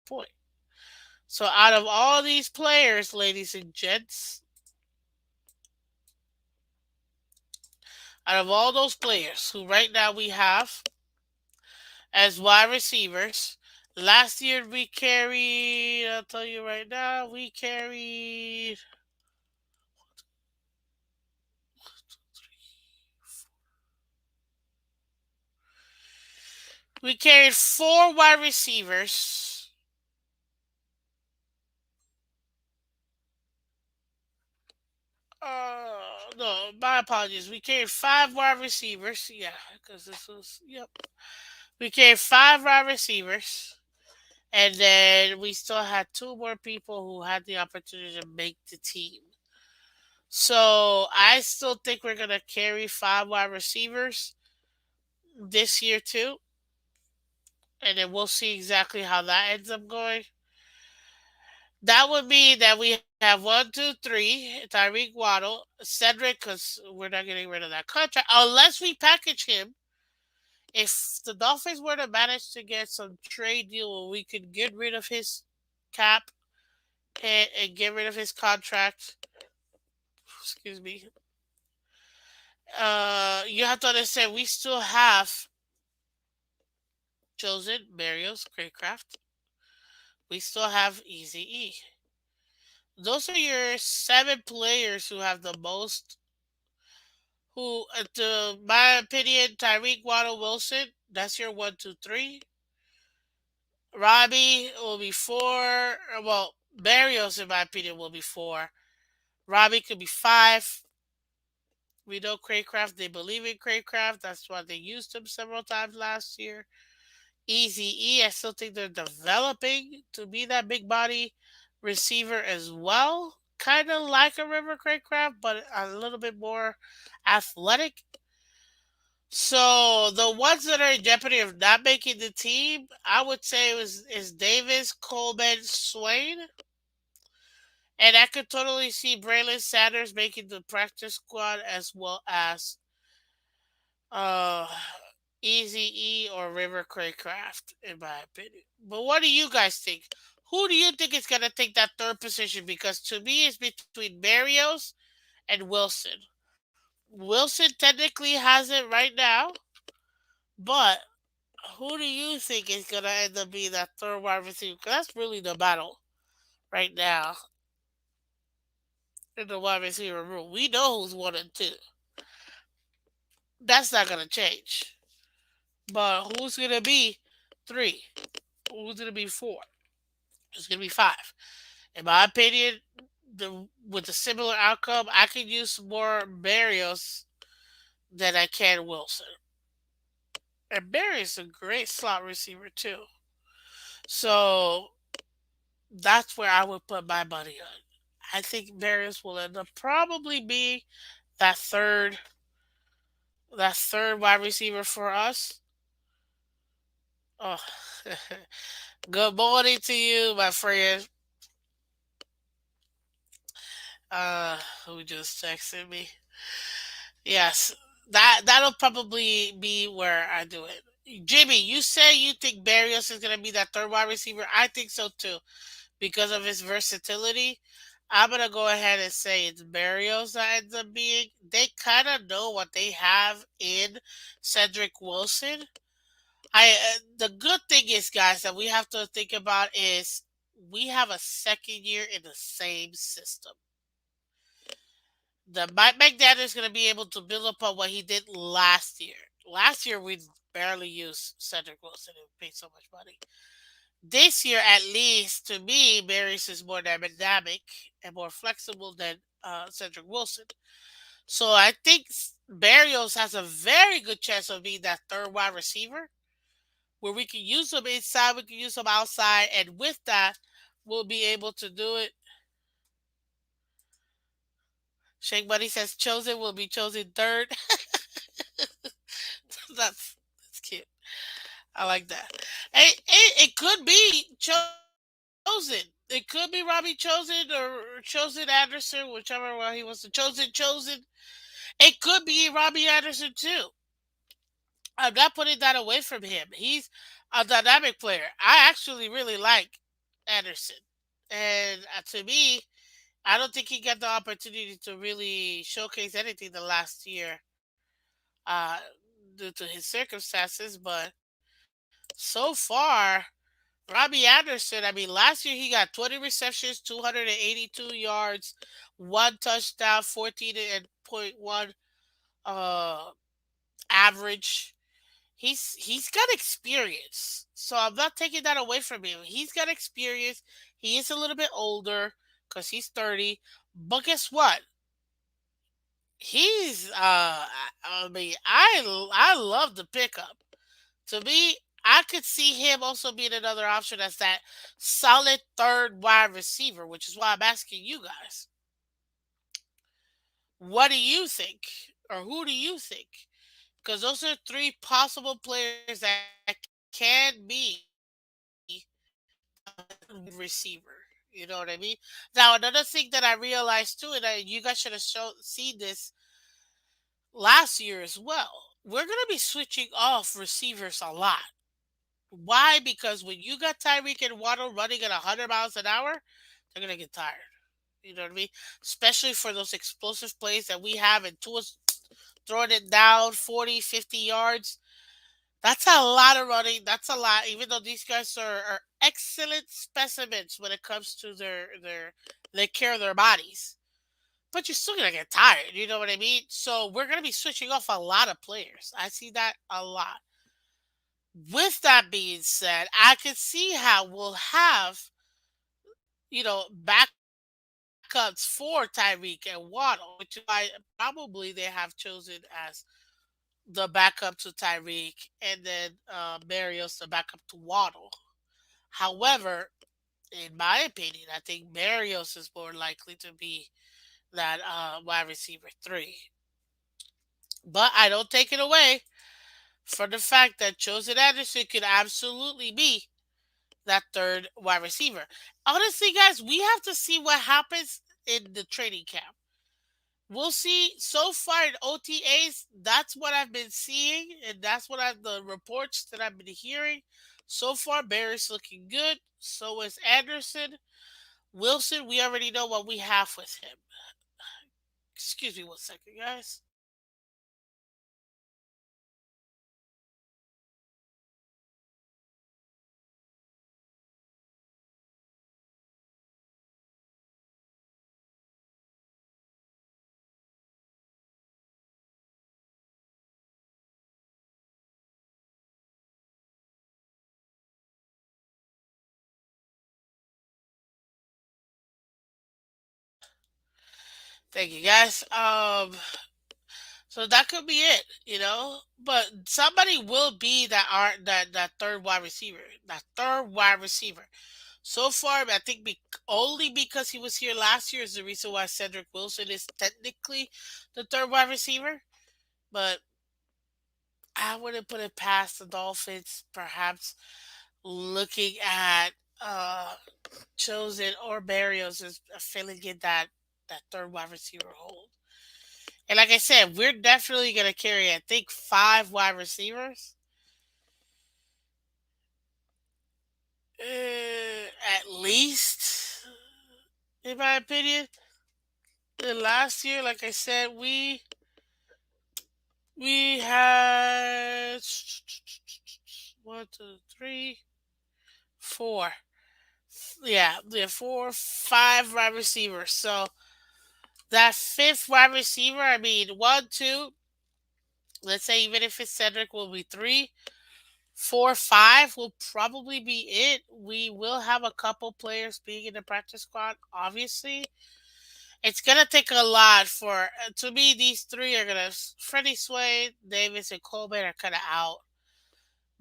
point. So out of all these players, ladies and gents, out of all those players who right now we have as wide receivers, last year we carried, I'll tell you right now, we carried 4 wide receivers. No, my apologies. We carried 5 wide receivers. Yeah, because this was, yep. We carried 5 wide receivers. And then we still had 2 more people who had the opportunity to make the team. So I still think we're going to carry 5 wide receivers this year, too. And then we'll see exactly how that ends up going. That would mean that we have one, two, three. Tyreek Waddle, Cedric, because we're not getting rid of that contract unless we package him. If the Dolphins were to manage to get some trade deal where we could get rid of his cap and get rid of his contract, excuse me, you have to understand we still have chosen Marios Craycraft. We still have Easy E. Those are your 7 players who have the most. Who, to my opinion, Tyreek Waddle Wilson. That's your 1, 2, 3. Robbie will be 4. Well, Barrios, in my opinion, will be 4. Robbie could be 5. We know Craycraft. They believe in Craycraft. That's why they used him several times last year. Easy E, I still think they're developing to be that big body receiver as well. Kind of like a River Craycraft, but a little bit more athletic. So the ones that are in jeopardy of not making the team, I would say is Davis, Coleman, Swain, and I could totally see Braylon Sanders making the practice squad as well as uh Easy E or River Craycraft, in my opinion. But what do you guys think? Who do you think is gonna take that third position? Because to me, it's between Barrios and Wilson. Wilson technically has it right now, but who do you think is gonna end up being that third wide receiver? 'Cause that's really the battle right now in the wide receiver room. We know who's 1 and 2. That's not gonna change. But who's gonna be 3? Who's gonna be 4? Who's gonna be 5? In my opinion, with a similar outcome, I could use more Barrios than I can Wilson. And Barrios is a great slot receiver too. So that's where I would put my money on. I think Barrios will end up probably be that third that third wide receiver for us. Oh, good morning to you, my friend. Uh, who just texted me? Yes, that'll probably be where I do it. Jimmy, you say you think Barrios is gonna be that third wide receiver. I think so too because of his versatility. I'm gonna go ahead and say it's Barrios that ends up being. They kind of know what they have in Cedric Wilson. The good thing is, guys, that we have to think about is we have a second year in the same system. The Mike McDaniel is going to be able to build upon what he did last year. Last year, we barely used Cedric Wilson and paid so much money. This year, at least to me, Marius is more dynamic and more flexible than Cedric Wilson. So I think Barrios has a very good chance of being that third wide receiver where we can use him inside, we can use him outside, and with that, we'll be able to do it. Shake Buddy says chosen will be chosen third. That's cute. I like that. It could be chosen. It could be Robbie chosen or chosen Anderson, whichever one he wants to chosen. It could be Robbie Anderson too. I'm not putting that away from him. He's a dynamic player. I actually really like Anderson, and to me, I don't think he got the opportunity to really showcase anything the last year, uh, due to his circumstances. But so far, Robbie Anderson, I mean, last year he got 20 receptions, 282 yards, one touchdown, 14.1 average. He's got experience. So I'm not taking that away from him. He's got experience. He is a little bit older cuz he's 30. But guess what? I mean, I love the pickup. To me, I could see him also being another option as that solid third wide receiver, which is why I'm asking you guys. What do you think? Or who do you think? Because those are three possible players that can be receiver. You know what I mean? Now, another thing that I realized too, and you guys should have seen this last year as well. We're going to be switching off receivers a lot. Why? Because when you got Tyreek and Waddle running at 100 miles an hour, they're going to get tired. You know what I mean? Especially for those explosive plays that we have and Tua's throwing it down 40, 50 yards. That's a lot of running. That's a lot. Even though these guys are excellent specimens when it comes to their care of their bodies. But you're still gonna get tired, you know what I mean? So we're gonna be switching off a lot of players. I see that a lot. With that being said, I can see how we'll have, backups for Tyreek and Waddle, which is why probably they have chosen as the backup to Tyreek and then Marios the backup to Waddle. However, in my opinion, I think Marios is more likely to be that wide receiver three. But I don't take it away from the fact that Chosen Anderson could absolutely be that third wide receiver. Honestly, guys, we have to see what happens in the training camp. We'll see. So far in OTAs, that's what I've been seeing, and that's what the reports that I've been hearing. So far, Barry's looking good. So is Anderson. Wilson, we already know what we have with him. Excuse me one second, guys. Thank you, guys. So that could be it. But somebody will be that third wide receiver, that third wide receiver. So far, I think only because he was here last year is the reason why Cedric Wilson is technically the third wide receiver. But I wouldn't put it past the Dolphins, perhaps looking at chosen or Barrios is filling in that third wide receiver hold. And like I said, we're definitely gonna carry, I think, 5 wide receivers. At least, in my opinion. And last year, like I said, we had one, two, three, four. Yeah, we have 5 wide receivers. So that fifth wide receiver, I mean, one, two. Let's say even if it's Cedric, will be 3, 4, 5 will probably be it. We will have a couple players being in the practice squad. Obviously, it's gonna take a lot for to me. These three are gonna Freddie Sway, Davis, and Coleman are kind of out.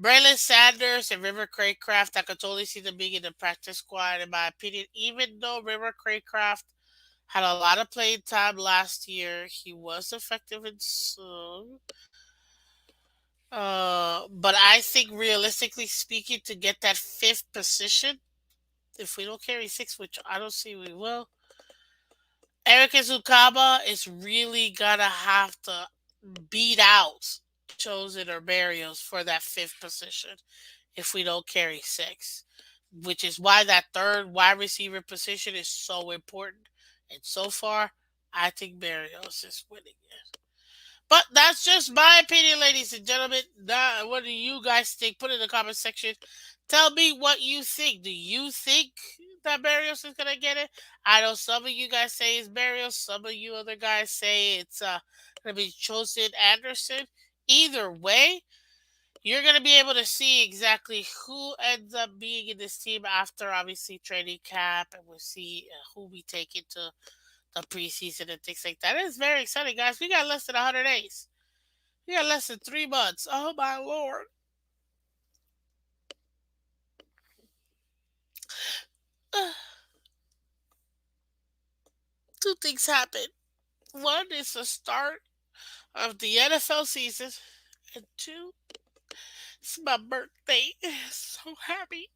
Braylon Sanders and River Craycraft, I could totally see them being in the practice squad, in my opinion. Even though River Craycraft had a lot of playing time last year, he was effective in some. But I think realistically speaking, to get that fifth position, if we don't carry 6, which I don't see we will, Eric Izukaba is really gonna have to beat out Chosen or Barrios for that fifth position if we don't carry 6, which is why that third wide receiver position is so important. And so far, I think Barrios is winning it. But that's just my opinion, ladies and gentlemen. What do you guys think? Put it in the comment section. Tell me what you think. Do you think that Barrios is gonna get it? I know some of you guys say it's Barrios. Some of you other guys say it's gonna be Chosen Anderson. Either way, you're gonna be able to see exactly who ends up being in this team after obviously training camp, and we'll see who we take into the preseason and things like that. It's very exciting, guys. We got less than 100 days. We got less than 3 months. Oh my lord! Two things happen. One is the start of the NFL season, and two, it's my birthday. So happy.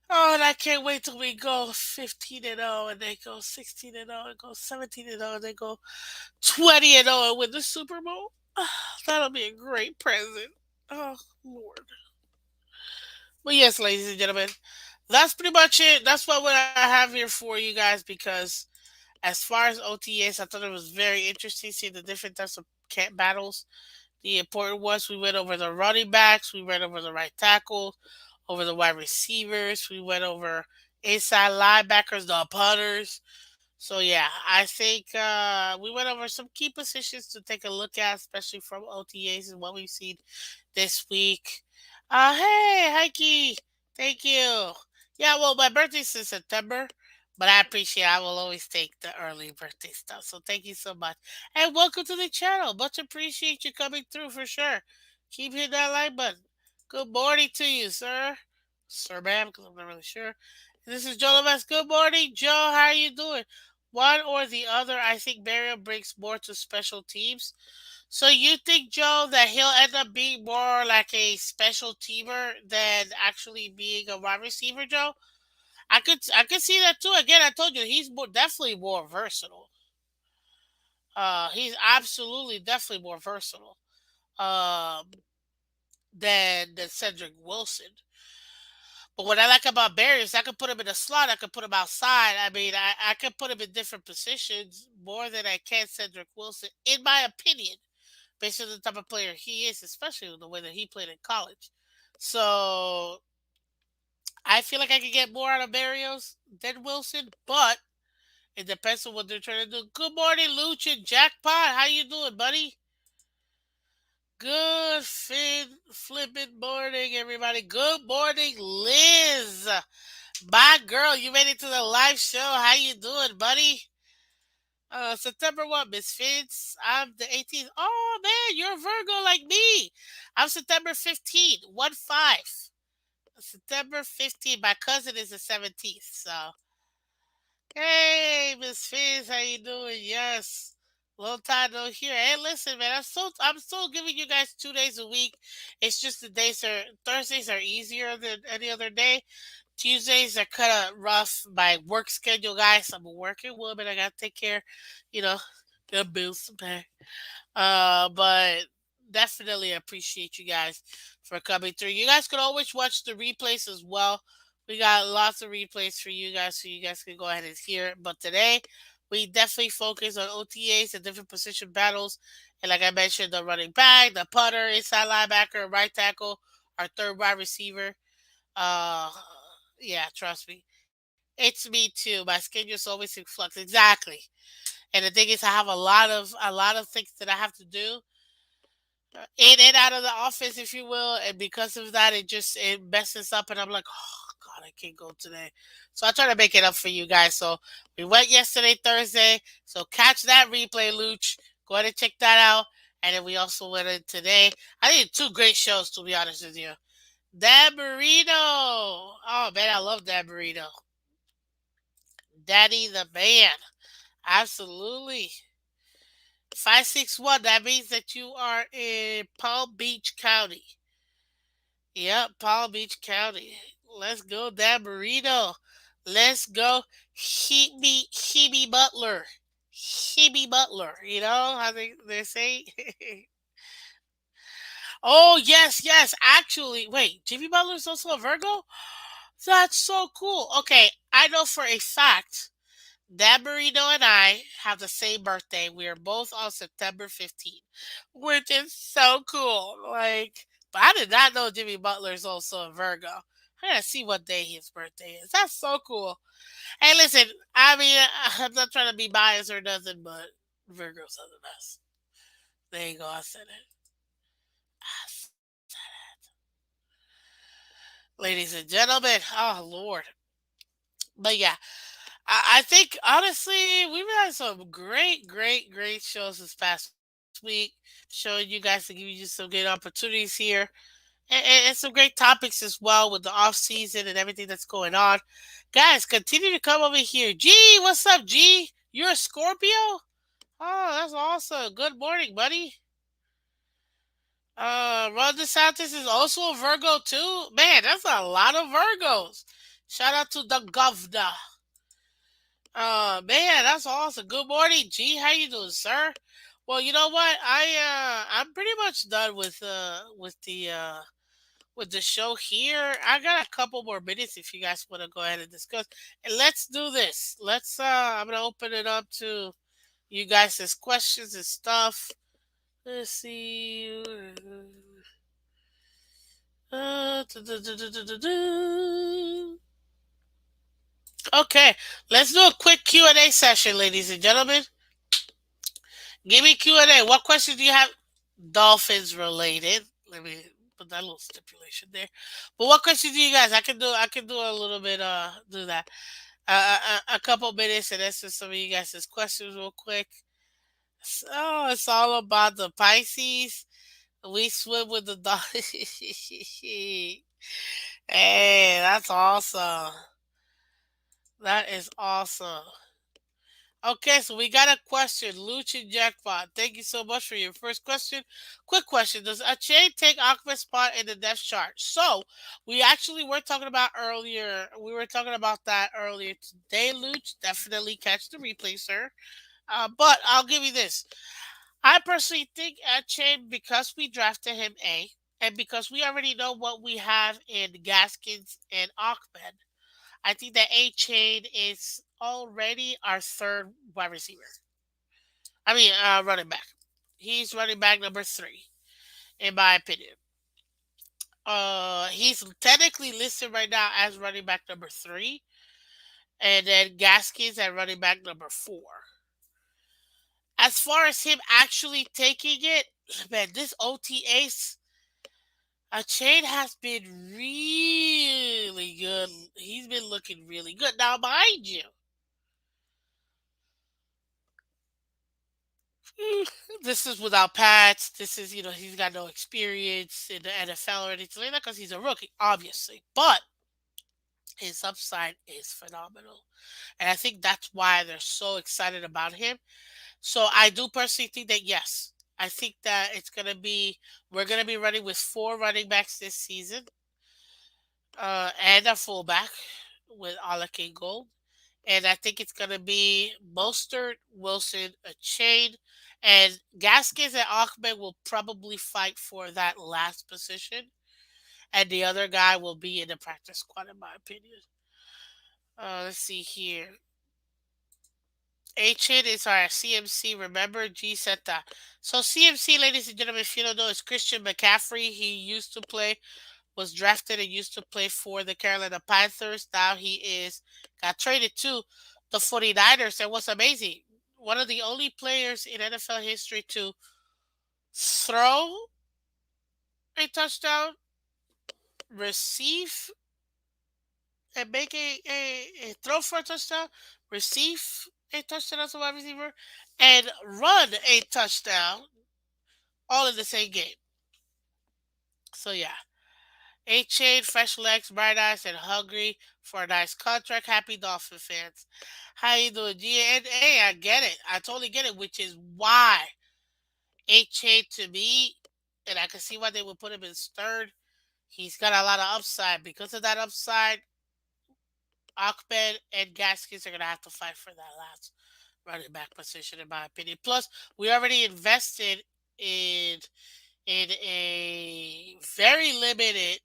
Oh, and I can't wait till we go 15-0, and they go 16-0, and go 17-0, and they go 20-0, and win the Super Bowl. That'll be a great present. Oh Lord. But yes, ladies and gentlemen, that's pretty much it. That's what I have here for you guys, because as far as OTAs, I thought it was very interesting seeing the different types of camp battles. The important ones, we went over the running backs, we went over the right tackle, over the wide receivers, we went over inside linebackers, the punters. So yeah, I think we went over some key positions to take a look at, especially from OTAs and what we've seen this week. Hey, Heike, thank you. Yeah, well, my birthday's in September, but I appreciate. I will always take the early birthday stuff. So thank you so much, and welcome to the channel. Much appreciate you coming through for sure. Keep hitting that like button. Good morning to you, sir, ma'am, because I'm not really sure. This is Joe Leves. Good morning, Joe. How are you doing? One or the other, I think Burial brings more to special teams. So you think, Joe, that he'll end up being more like a special teamer than actually being a wide receiver, Joe? I could see that too. Again, I told you he's definitely more versatile. He's absolutely definitely more versatile um, than Cedric Wilson. But what I like about Barry is I could put him in a slot, I could put him outside. I mean, I could put him in different positions more than I can Cedric Wilson, in my opinion, based on the type of player he is, especially the way that he played in college. So I feel like I could get more out of Barrios than Wilson, but it depends on what they're trying to do. Good morning, Luchin Jackpot. How you doing, buddy? Good flipping morning, everybody. Good morning, Liz. My girl, you made it to the live show. How you doing, buddy? September what, Miss Phins? I'm the 18th. Oh man, you're a Virgo like me. I'm September 15th, 1-5. September 15th. My cousin is the 17th. So, hey, Miss Phins, how you doing? Yes. Long time no here. Hey, listen, man. I'm still giving you guys 2 days a week. It's just the days are Thursdays are easier than any other day. Tuesdays are kind of rough. My work schedule, guys. I'm a working woman. I gotta take care, you know, the bills to pay. But definitely appreciate you guys for coming through. You guys can always watch the replays as well. We got lots of replays for you guys, so you guys can go ahead and hear it. But today, we definitely focus on OTAs and different position battles. And like I mentioned, the running back, the punter, inside linebacker, right tackle, our third wide receiver. Uh, yeah, trust me. It's me too. My schedule's always in flux. Exactly. And the thing is, I have a lot of things that I have to do in and out of the office, if you will, and because of that, it messes up, and I'm like, oh God, I can't go today. So I try to make it up for you guys. So we went yesterday, Thursday. So catch that replay, Luch. Go ahead and check that out. And then we also went in today. I did two great shows, to be honest with you. Dan Marino. Oh man, I love Dan Marino. Daddy the man. Absolutely. 561. That means that you are in Palm Beach County. Yep, Palm Beach County. Let's go, Dan Marino. Let's go, Hebe Butler. Hebe Butler. You know how they say? Oh, yes, yes. Actually, wait, Jimmy Butler's also a Virgo? That's so cool. Okay, I know for a fact Dan Marino and I have the same birthday. We are both on September 15th, which is so cool. Like, but I did not know Jimmy Butler is also a Virgo. I gotta see what day his birthday is. That's so cool. Hey, listen, I mean, I'm not trying to be biased or nothing, but Virgos are the best. There you go. I said it. I said it. Ladies and gentlemen, oh, Lord. But yeah, I think honestly, we've had some great, great, great shows this past week, showing you guys to give you some good opportunities here, and some great topics as well with the off season and everything that's going on. Guys, continue to come over here. G, what's up, G? You're a Scorpio? Oh, that's awesome. Good morning, buddy. Ron DeSantis is also a Virgo too. Man, that's a lot of Virgos. Shout out to the governor. Man, that's awesome. Good morning, G. How you doing, sir? Well, you know what? I'm pretty much done with the show here. I got a couple more minutes if you guys want to go ahead and discuss. And let's do this. I'm gonna open it up to you guys' questions and stuff. Let's see. Okay, let's do a quick Q&A session, ladies and gentlemen. Give me Q&A. What questions do you have? Dolphins related. Let me put that little stipulation there. But what questions do you guys? I can do a little bit. Do that. A couple minutes and answer some of you guys' questions real quick. So it's all about the Pisces. We swim with the Dolphins. Hey, that's awesome. That is awesome. Okay, so we got a question. Lucci Jackpot. Thank you so much for your first question. Quick question. Does a chain take Aquaman's spot in the depth chart? So we actually were talking about earlier. We were talking about that earlier today, Luch. Definitely catch the replay, sir. But I'll give you this. I personally think a chain, because we drafted him A, and because we already know what we have in Gaskins and Ahmed, I think that A Chain is already our third wide receiver. I mean, running back. He's running back number three, in my opinion. He's technically listed right now as running back number three, and then Gaskins at running back number four. As far as him actually taking it, man, this OTAs, a chain has been really good. He's been looking really good. Now, mind you, this is without Pats. This is, he's got no experience in the NFL or anything like that because he's a rookie, obviously. But His upside is phenomenal. And I think that's why they're so excited about him. So I do personally think that yes, I think that we're gonna be running with four running backs this season, and a fullback with Alec Gold. And I think it's gonna be Mostert, Wilson, a chain, and Gaskins and Ahmed will probably fight for that last position, and the other guy will be in the practice squad, in my opinion. Let's see here. Chain is our CMC. Remember, G said that. So CMC, ladies and gentlemen, if you don't know, is Christian McCaffrey. He used to play, was drafted and used to play for the Carolina Panthers. Now he got traded to the 49ers. And what's amazing, one of the only players in NFL history to throw a touchdown, receive and make a throw for a touchdown, receive a touchdown as a wide receiver, and run a touchdown all in the same game. So yeah. A chain, fresh legs, bright eyes, and hungry for a nice contract. Happy Dolphin fans. How you doing, G? And hey, I get it. I totally get it, which is why A chain to me, and I can see why they would put him in third. He's got a lot of upside. Because of that upside, Ahmed and Gaskins are gonna have to fight for that last running back position, in my opinion. Plus, we already invested in a very limited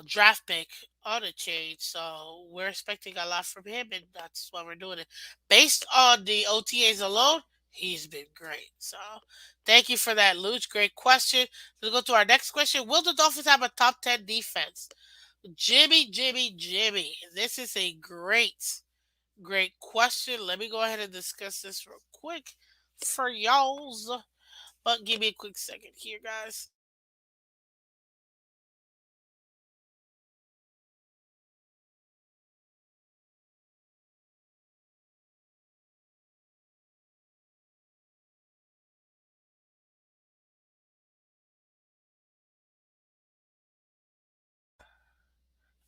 draft pick on a change. So we're expecting a lot from him, and that's why we're doing it. Based on the OTAs alone, he's been great. So thank you for that, Luch. Great question. Let's go to our next question. Will the Dolphins have a top 10 defense? Jimmy. This is a great question. Let me go ahead and discuss this real quick for y'all's. But give me a quick second here, guys.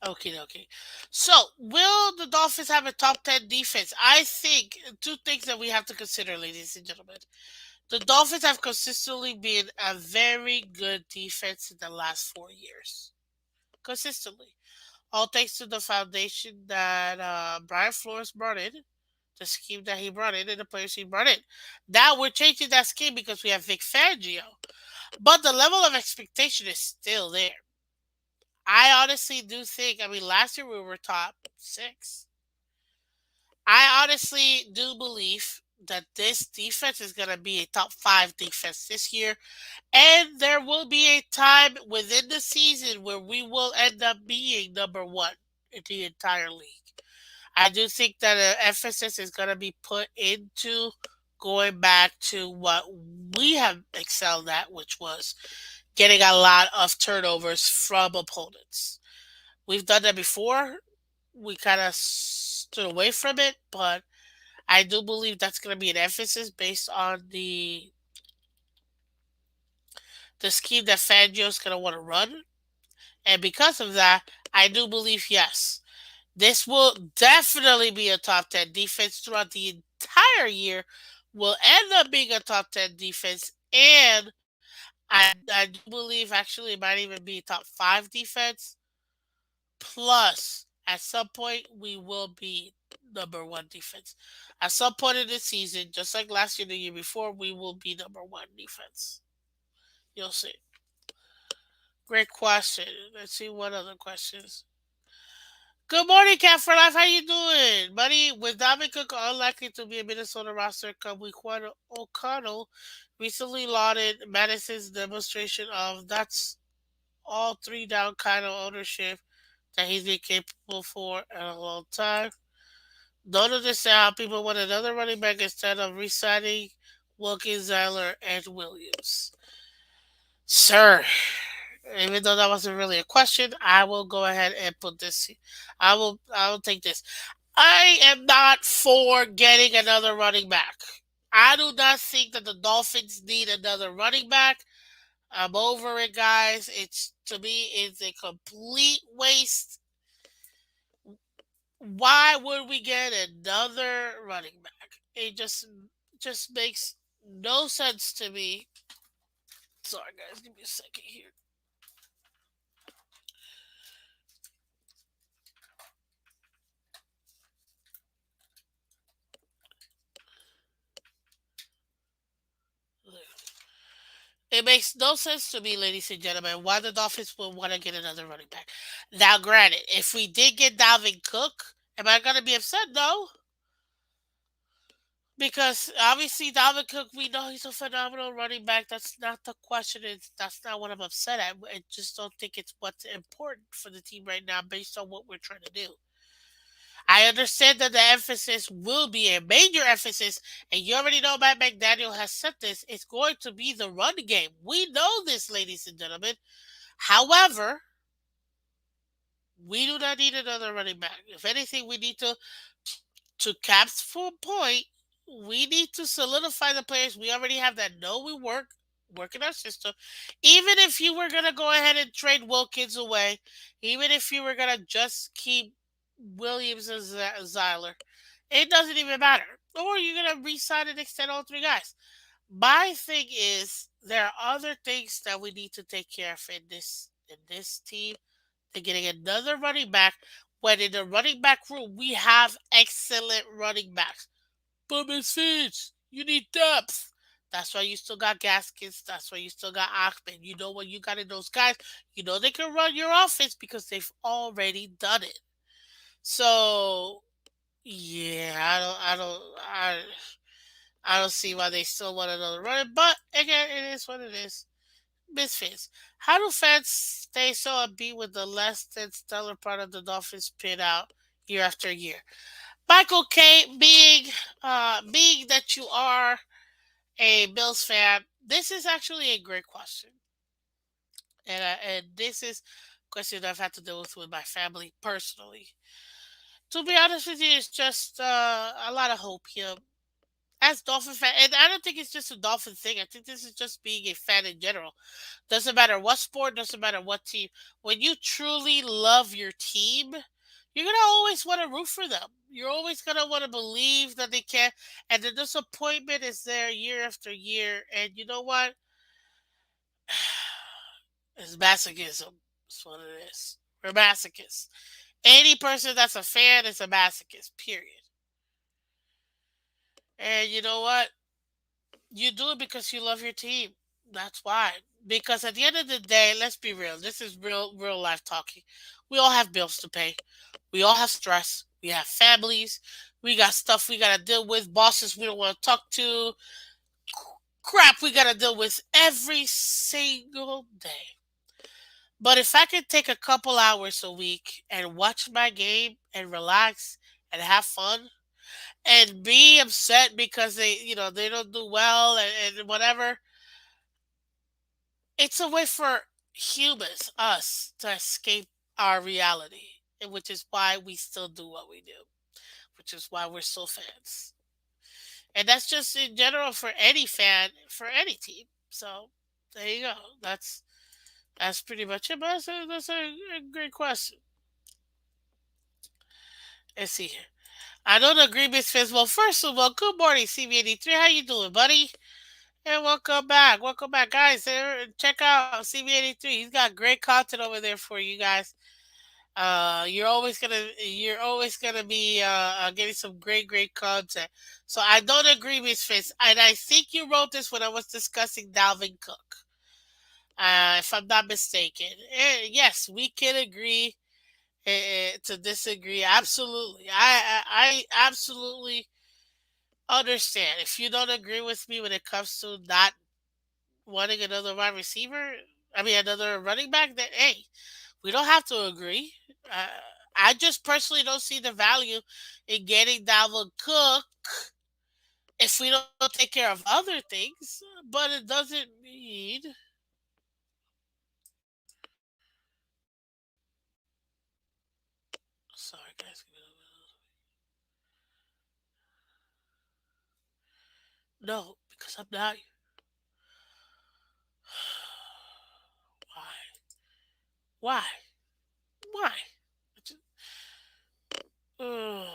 Okay. So, will the Dolphins have a top 10 defense? I think two things that we have to consider, ladies and gentlemen. The Dolphins have consistently been a very good defense in the last 4 years. Consistently. All thanks to the foundation that Brian Flores brought in, the scheme that he brought in, and the players he brought in. Now we're changing that scheme because we have Vic Fangio. But the level of expectation is still there. I honestly do think, I mean, last year we were top six. I honestly do believe that this defense is going to be a top five defense this year. And there will be a time within the season where we will end up being number one in the entire league. I do think that an emphasis is going to be put into going back to what we have excelled at, which was getting a lot of turnovers from opponents. We've done that before. We kind of stood away from it, but I do believe that's going to be an emphasis based on the scheme that Fangio is going to want to run. And because of that, I do believe, yes, this will definitely be a top 10 defense throughout the entire year, will end up being a top 10 defense. And I do believe actually it might even be top five defense. Plus, at some point, we will be number one defense. At some point in the season, just like last year, the year before, we will be number one defense. You'll see. Great question. Let's see what other questions. Good morning, Cat for Life. How you doing, buddy? With Dominic Cook unlikely to be a Minnesota roster come week one, O'Connell recently lauded Madison's demonstration of that's all three down kind of ownership that he's been capable for in a long time. Don't understand how people want another running back instead of re-signing Wilkins, Zeiler, and Williams. Sir, even though that wasn't really a question, I will go ahead and put this. I will take this. I am not for getting another running back. I do not think that the Dolphins need another running back. I'm over it, guys. It's to me, it's a complete waste. Why would we get another running back? It just makes no sense to me. Sorry, guys, give me a second here. It makes no sense to me, ladies and gentlemen, why the Dolphins would want to get another running back. Now, granted, if we did get Dalvin Cook, am I going to be upset? No. Because obviously Dalvin Cook, we know he's a phenomenal running back. That's not the question. That's not what I'm upset at. I just don't think it's what's important for the team right now based on what we're trying to do. I understand that the emphasis will be a major emphasis, and you already know Matt McDaniel has said this. It's going to be the run game. We know this, ladies and gentlemen. However, we do not need another running back. If anything, we need to Cap's full point, we need to solidify the players we already have that know we work in our system. Even if you were gonna go ahead and trade Wilkins away, even if you were gonna just keep Williams and Zyler, it doesn't even matter. Or you're gonna re-sign and extend all three guys. My thing is there are other things that we need to take care of in this team. They're getting another running back when in the running back room we have excellent running backs. But Miss Phins, you need depth. That's why you still got Gaskins. That's why you still got Achman. You know when you got in those guys, you know they can run your offense because they've already done it. So yeah, I don't see why they still want another running. But again, it is what it is. Misfits. How do fans stay so upbeat with the less than stellar part of the Dolphins pit out year after year? Michael K, being that you are a Bills fan, this is actually a great question, and this is a question that I've had to deal with my family personally. To be honest with you, it's just a lot of hope here. As Dolphin fan, and I don't think it's just a Dolphin thing. I think this is just being a fan in general. Doesn't matter what sport, doesn't matter what team. When you truly love your team, you're gonna always want to root for them. You're always gonna want to believe that they can. And the disappointment is there year after year. And you know what? It's masochism. That's what it is. We're masochists. Any person that's a fan is a masochist. Period. And you know what? You do it because you love your team. That's why. Because at the end of the day, let's be real. This is real life talking. We all have bills to pay. We all have stress. We have families. We got stuff we gotta deal with. Bosses we don't want to talk to. Crap we gotta deal with every single day. But if I could take a couple hours a week and watch my game and relax and have fun and be upset because they don't do well and whatever, it's a way for humans, us, to escape our reality, and which is why we still do what we do, which is why we're still fans. And that's just in general for any fan, for any team. So there you go. That's pretty much it. But that's a great question. Let's see here. I don't agree, Miss Fizz. Well, first of all, good morning, CB83. How you doing, buddy? And welcome back. Welcome back, guys. Check out CB83. He's got great content over there for you guys. You're always gonna be getting some great content. So I don't agree, Miss Fitz, and I think you wrote this when I was discussing Dalvin Cook, if I'm not mistaken. Yes, we can agree to disagree. Absolutely, I absolutely understand. If you don't agree with me when it comes to not wanting another wide receiver, I mean another running back, then hey, we don't have to agree. Uh, I just personally don't see the value in getting Dalvin Cook if we don't take care of other things. But it doesn't mean. Sorry, guys. No, because I'm not. Why? Why? Ugh.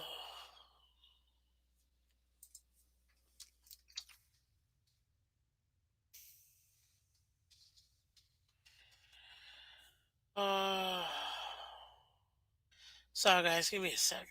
Uh, sorry, guys. Give me a second.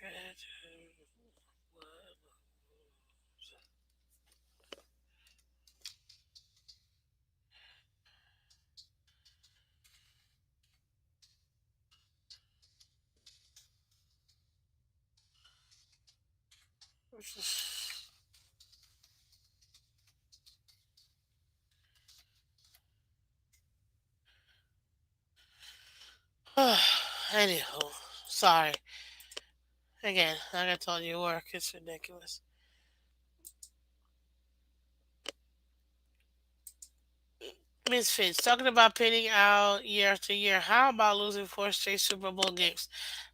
Anyhow, sorry. Again, like I told you, work is ridiculous. Miss Phins, talking about pinning out year after year. How about losing four straight Super Bowl games?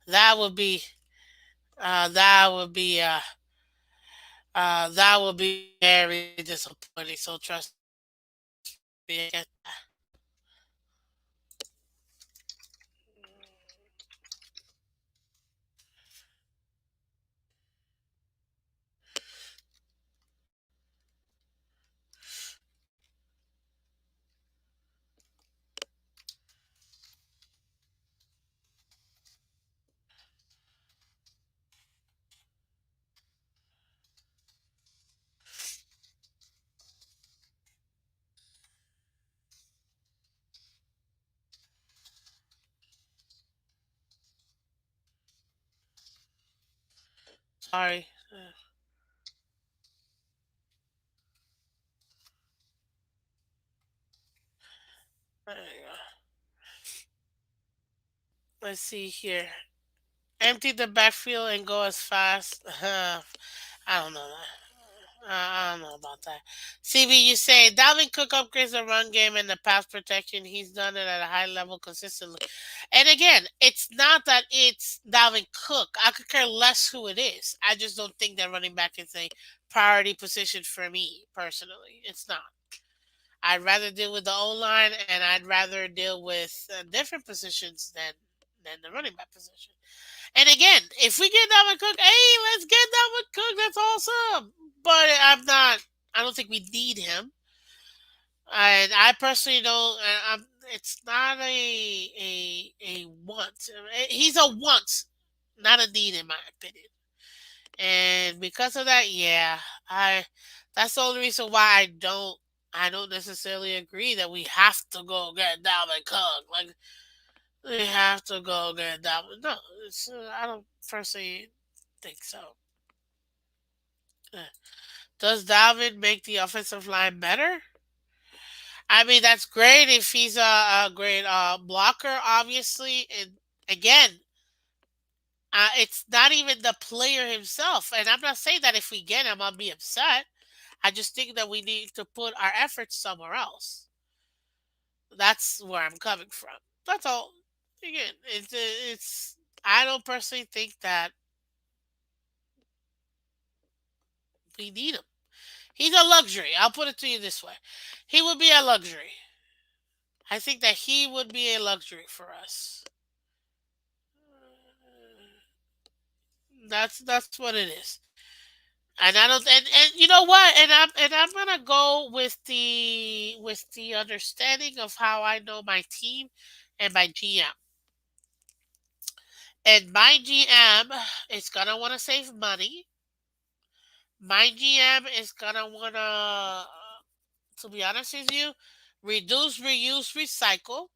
That would be, that would be, that would be very disappointing. So trust me. I get that. Sorry. There you go. Let's see here. Empty the backfield and go as fast. I don't know that. I don't know about that. CB, you say Dalvin Cook upgrades the run game and the pass protection. He's done it at a high level consistently. And again, it's not that it's Dalvin Cook. I could care less who it is. I just don't think that running back is a priority position for me personally. It's not. I'd rather deal with the O line, and I'd rather deal with different positions than the running back position. And again, if we get Dalvin Cook, hey, let's get Dalvin Cook. That's awesome. But I'm not. I don't think we need him. And I personally don't. It's not a want. He's a want, not a need, in my opinion. And because of that, yeah, I. That's the only reason why I don't necessarily agree that we have to go get Dalvin Cook. Like we have to go get Dalvin. No, I don't personally think so. Uh, Does Dalvin make the offensive line better? I mean, that's great if he's a great blocker, obviously. And again, it's not even the player himself. And I'm not saying that if we get him, I'll be upset. I just think that we need to put our efforts somewhere else. That's where I'm coming from. That's all. Again, it's. I don't personally think that we need him. He's a luxury. I'll put it to you this way: he would be a luxury. I think that he would be a luxury for us. That's what it is. And I don't and you know what? And I'm gonna go with the understanding of how I know my team and my GM. And my GM is gonna want to save money. My GM is gonna wanna, to be honest with you, reduce, reuse, recycle.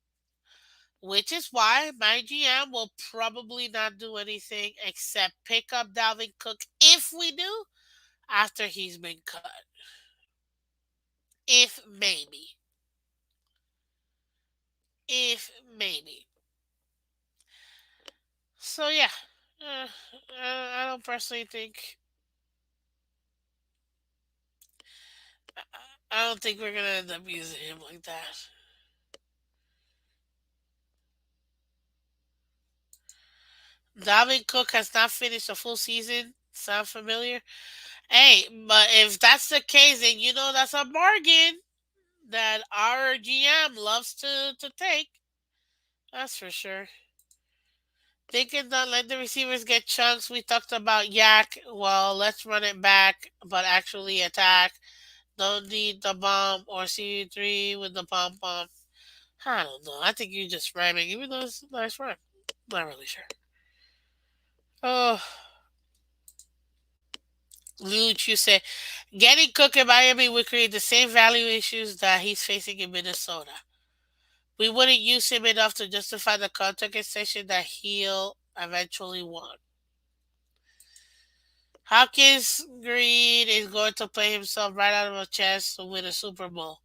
Which is why my GM will probably not do anything except pick up Dalvin Cook if we do after he's been cut. If maybe. If maybe. So yeah. Uh, I don't personally think. I don't think we're gonna end up using him like that. Dalvin Cook has not finished a full season. Sound familiar? Hey, but if that's the case, then you know that's a bargain that our GM loves to take. That's for sure. They can not let the receivers get chunks. We talked about yak. Well, let's run it back, but actually attack. Don't need the bomb or C3 with the pom pom. I don't know. I think you're just rhyming, even though it's a nice rhyme. Not really sure. Oh, Luch, you say getting Cook in Miami would create the same value issues that he's facing in Minnesota. We wouldn't use him enough to justify the contract extension that he'll eventually want. Hawkins Green is going to play himself right out of a chance to win a Super Bowl.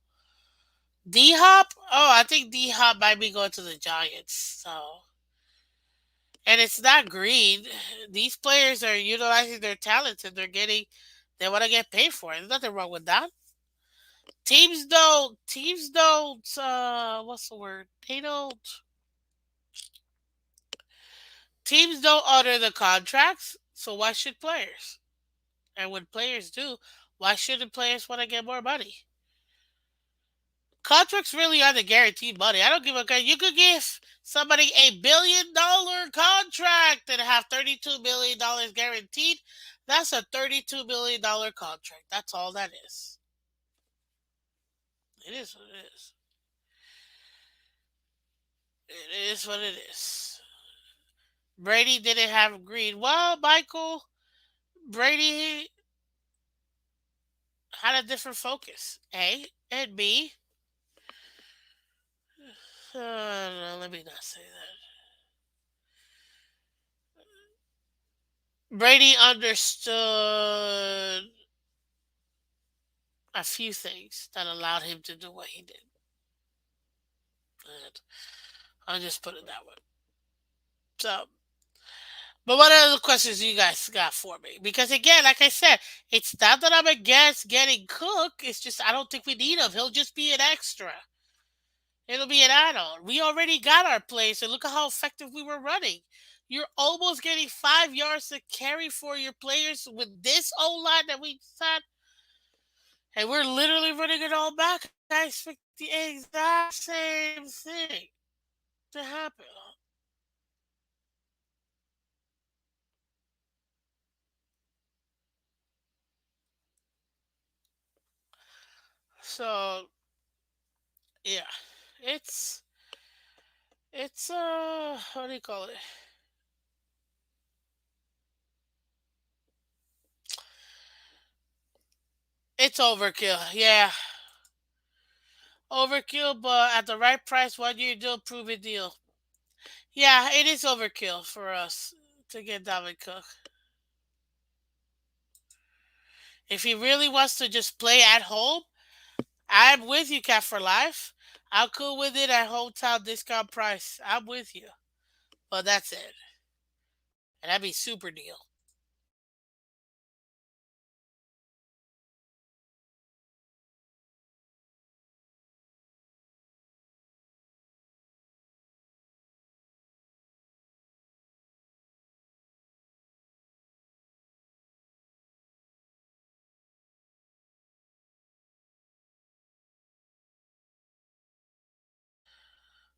D Hop? Oh, I think D Hop might be going to the Giants. So, and it's not Green. These players are utilizing their talents and they want to get paid for it. There's nothing wrong with that. Teams don't, what's the word? Teams don't honor the contracts, so why should players? And when players do, why shouldn't players want to get more money? Contracts really are the guaranteed money. I don't give a crap. You could give somebody $1 billion contract and have $32 million guaranteed. That's a $32 million contract. That's all that is. It is what it is. It is what it is. Brady didn't have Green. Well, Michael, Brady had a different focus. A and B. No, let me not say that. Brady understood a few things that allowed him to do what he did. And I'll just put it that way. So, but what other questions you guys got for me? Because again, like I said, it's not that I'm against getting Cook. It's just I don't think we need him. He'll just be an extra. It'll be an add-on. We already got our plays, and look at how effective we were running. You're almost getting 5 yards to carry for your players with this O line that we had, and we're literally running it all back. I expect the exact same thing to happen. So yeah, it's it's what do you call it? It's overkill. Yeah, overkill, but at the right price, 1 year deal, prove it deal. Yeah, it is overkill for us to get Dalvin Cook. If he really wants to just play at home, I'm with you, Cat for Life. I'm cool with it at hometown discount price. I'm with you. But that's it. And that'd be super deal.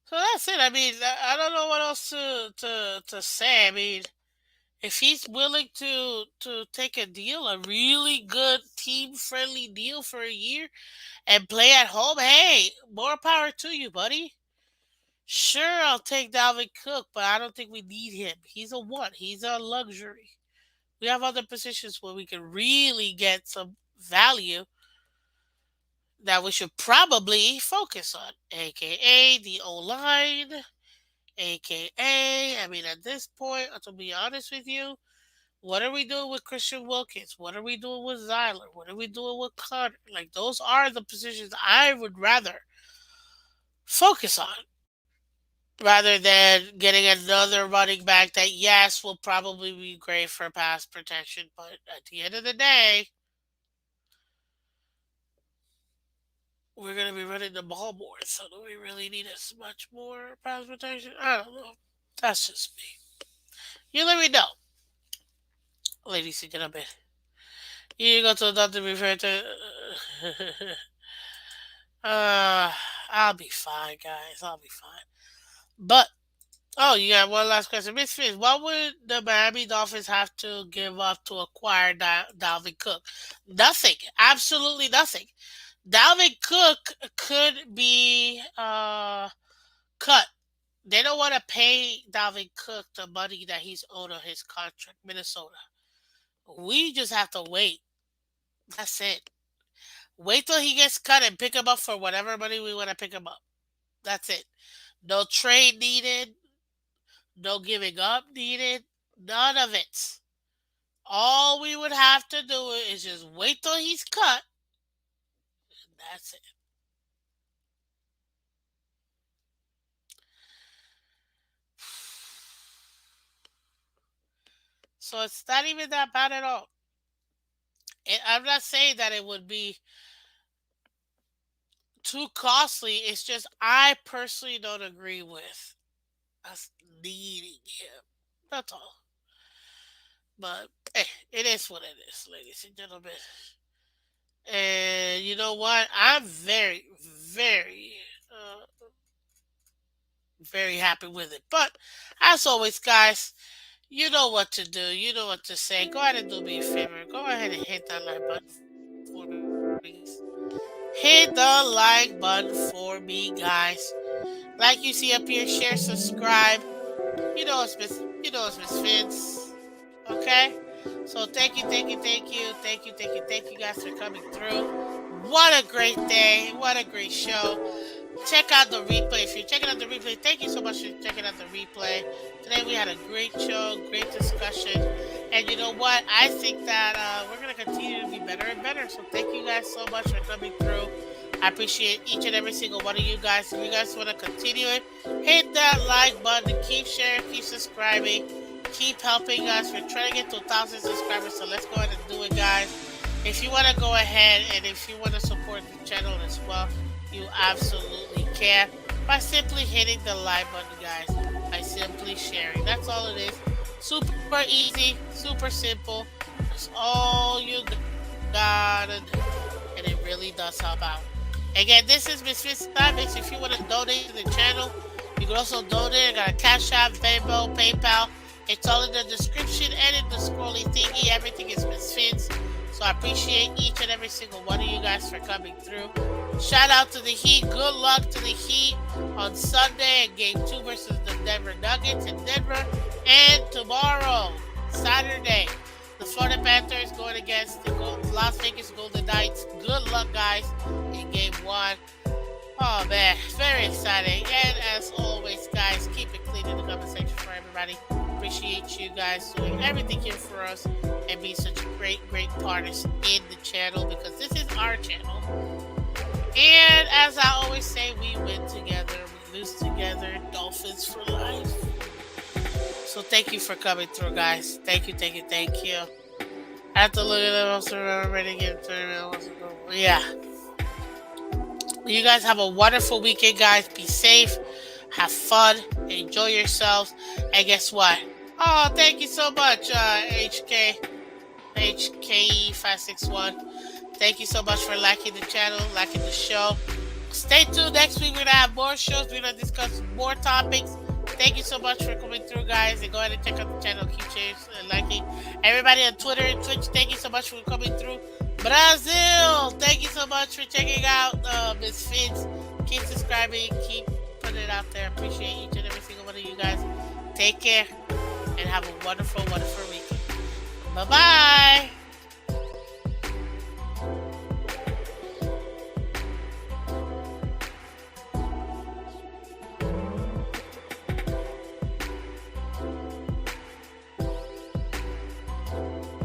So that's it. I mean, I don't know what else to say. I mean, if he's willing to take a deal, a really good team friendly deal for a year and play at home, hey, more power to you, buddy. Sure, I'll take Dalvin Cook, but I don't think we need him. He's a what? He's a luxury. We have other positions where we can really get some value that we should probably focus on, aka the O line, aka, I mean, at this point, to be honest with you, what are we doing with Christian Wilkins? What are we doing with Zyler? What are we doing with Connor? Like, those are the positions I would rather focus on rather than getting another running back that, yes, will probably be great for pass protection, but at the end of the day, we're going to be running the ball more. So, do we really need as much more pass protection? I don't know. That's just me. You let me know, ladies and gentlemen. You go to another refer to. uh, I'll be fine, guys. I'll be fine. But Oh, you got one last question. Miss Phins, what would the Miami Dolphins have to give up to acquire Dalvin Cook? Nothing. Absolutely nothing. Dalvin Cook could be cut. They don't want to pay Dalvin Cook the money that he's owed on his contract, Minnesota. We just have to wait. That's it. Wait till he gets cut and pick him up for whatever money we want to pick him up. That's it. No trade needed. No giving up needed. None of it. All we would have to do is just wait till he's cut. And that's it. So it's not even that bad at all. And I'm not saying that it would be too costly. It's just I personally don't agree with us needing him. That's all. But it is what it is, ladies and gentlemen. And you know what? I'm very happy with it. But as always, guys, you know what to do. You know what to say. Go ahead and do me a favor. Go ahead and hit that like button for me, please. Hit the like button for me, guys. Like you see up here, share, subscribe. You know it's Miss Phins. Okay? So thank you guys for coming through. What a great day. What a great show. Check out the replay. If you're checking out the replay, thank you so much for checking out the replay. Today we had a great show, great discussion. And you know what? I think that we're going to continue to be better and better. So thank you guys so much for coming through. I appreciate each and every single one of you guys. If you guys want to continue it, hit that like button. Keep sharing, keep subscribing, keep helping us. We're trying to get to 1,000 subscribers, so let's go ahead and do it, guys. If you want to go ahead and if you want to support the channel as well, you absolutely can by simply hitting the like button, guys. By simply sharing. That's all it is. Super easy, super simple. That's all you gotta do. And it really does help out. Again, this is Miss Phins Topics. If you want to donate to the channel, you can also donate. I got a Cash App, Venmo, PayPal. It's all in the description and in the scrolling thingy. Everything is Miss Phins. So I appreciate each and every single one of you guys for coming through. Shout out to the Heat. Good luck to the Heat on Sunday in Game 2 versus the Denver Nuggets in Denver. And tomorrow, Saturday, the Florida Panthers going against the Las Vegas Golden Knights. Good luck, guys, in Game 1. Oh, man, very exciting. And as always, guys, keep it clean in the comment section for everybody. Appreciate you guys doing everything here for us and being such great partners in the channel, because this is our channel. And as I always say, we win together, we lose together. Dolphins for life. So thank you for coming through, guys. Thank you. I have to look at them also ready to get yeah. You guys have a wonderful weekend, guys. Be safe, have fun, enjoy yourselves, and guess what? Oh, thank you so much, HKE561. Thank you so much for liking the channel, liking the show. Stay tuned. Next week, we're going to have more shows. We're going to discuss more topics. Thank you so much for coming through, guys. And go ahead and check out the channel. Keep sharing and liking. Everybody on Twitter and Twitch, thank you so much for coming through. Brazil, thank you so much for checking out Miss Phins. Keep subscribing. Keep putting it out there. Appreciate each and every single one of you guys. Take care and have a wonderful weekend. Bye-bye.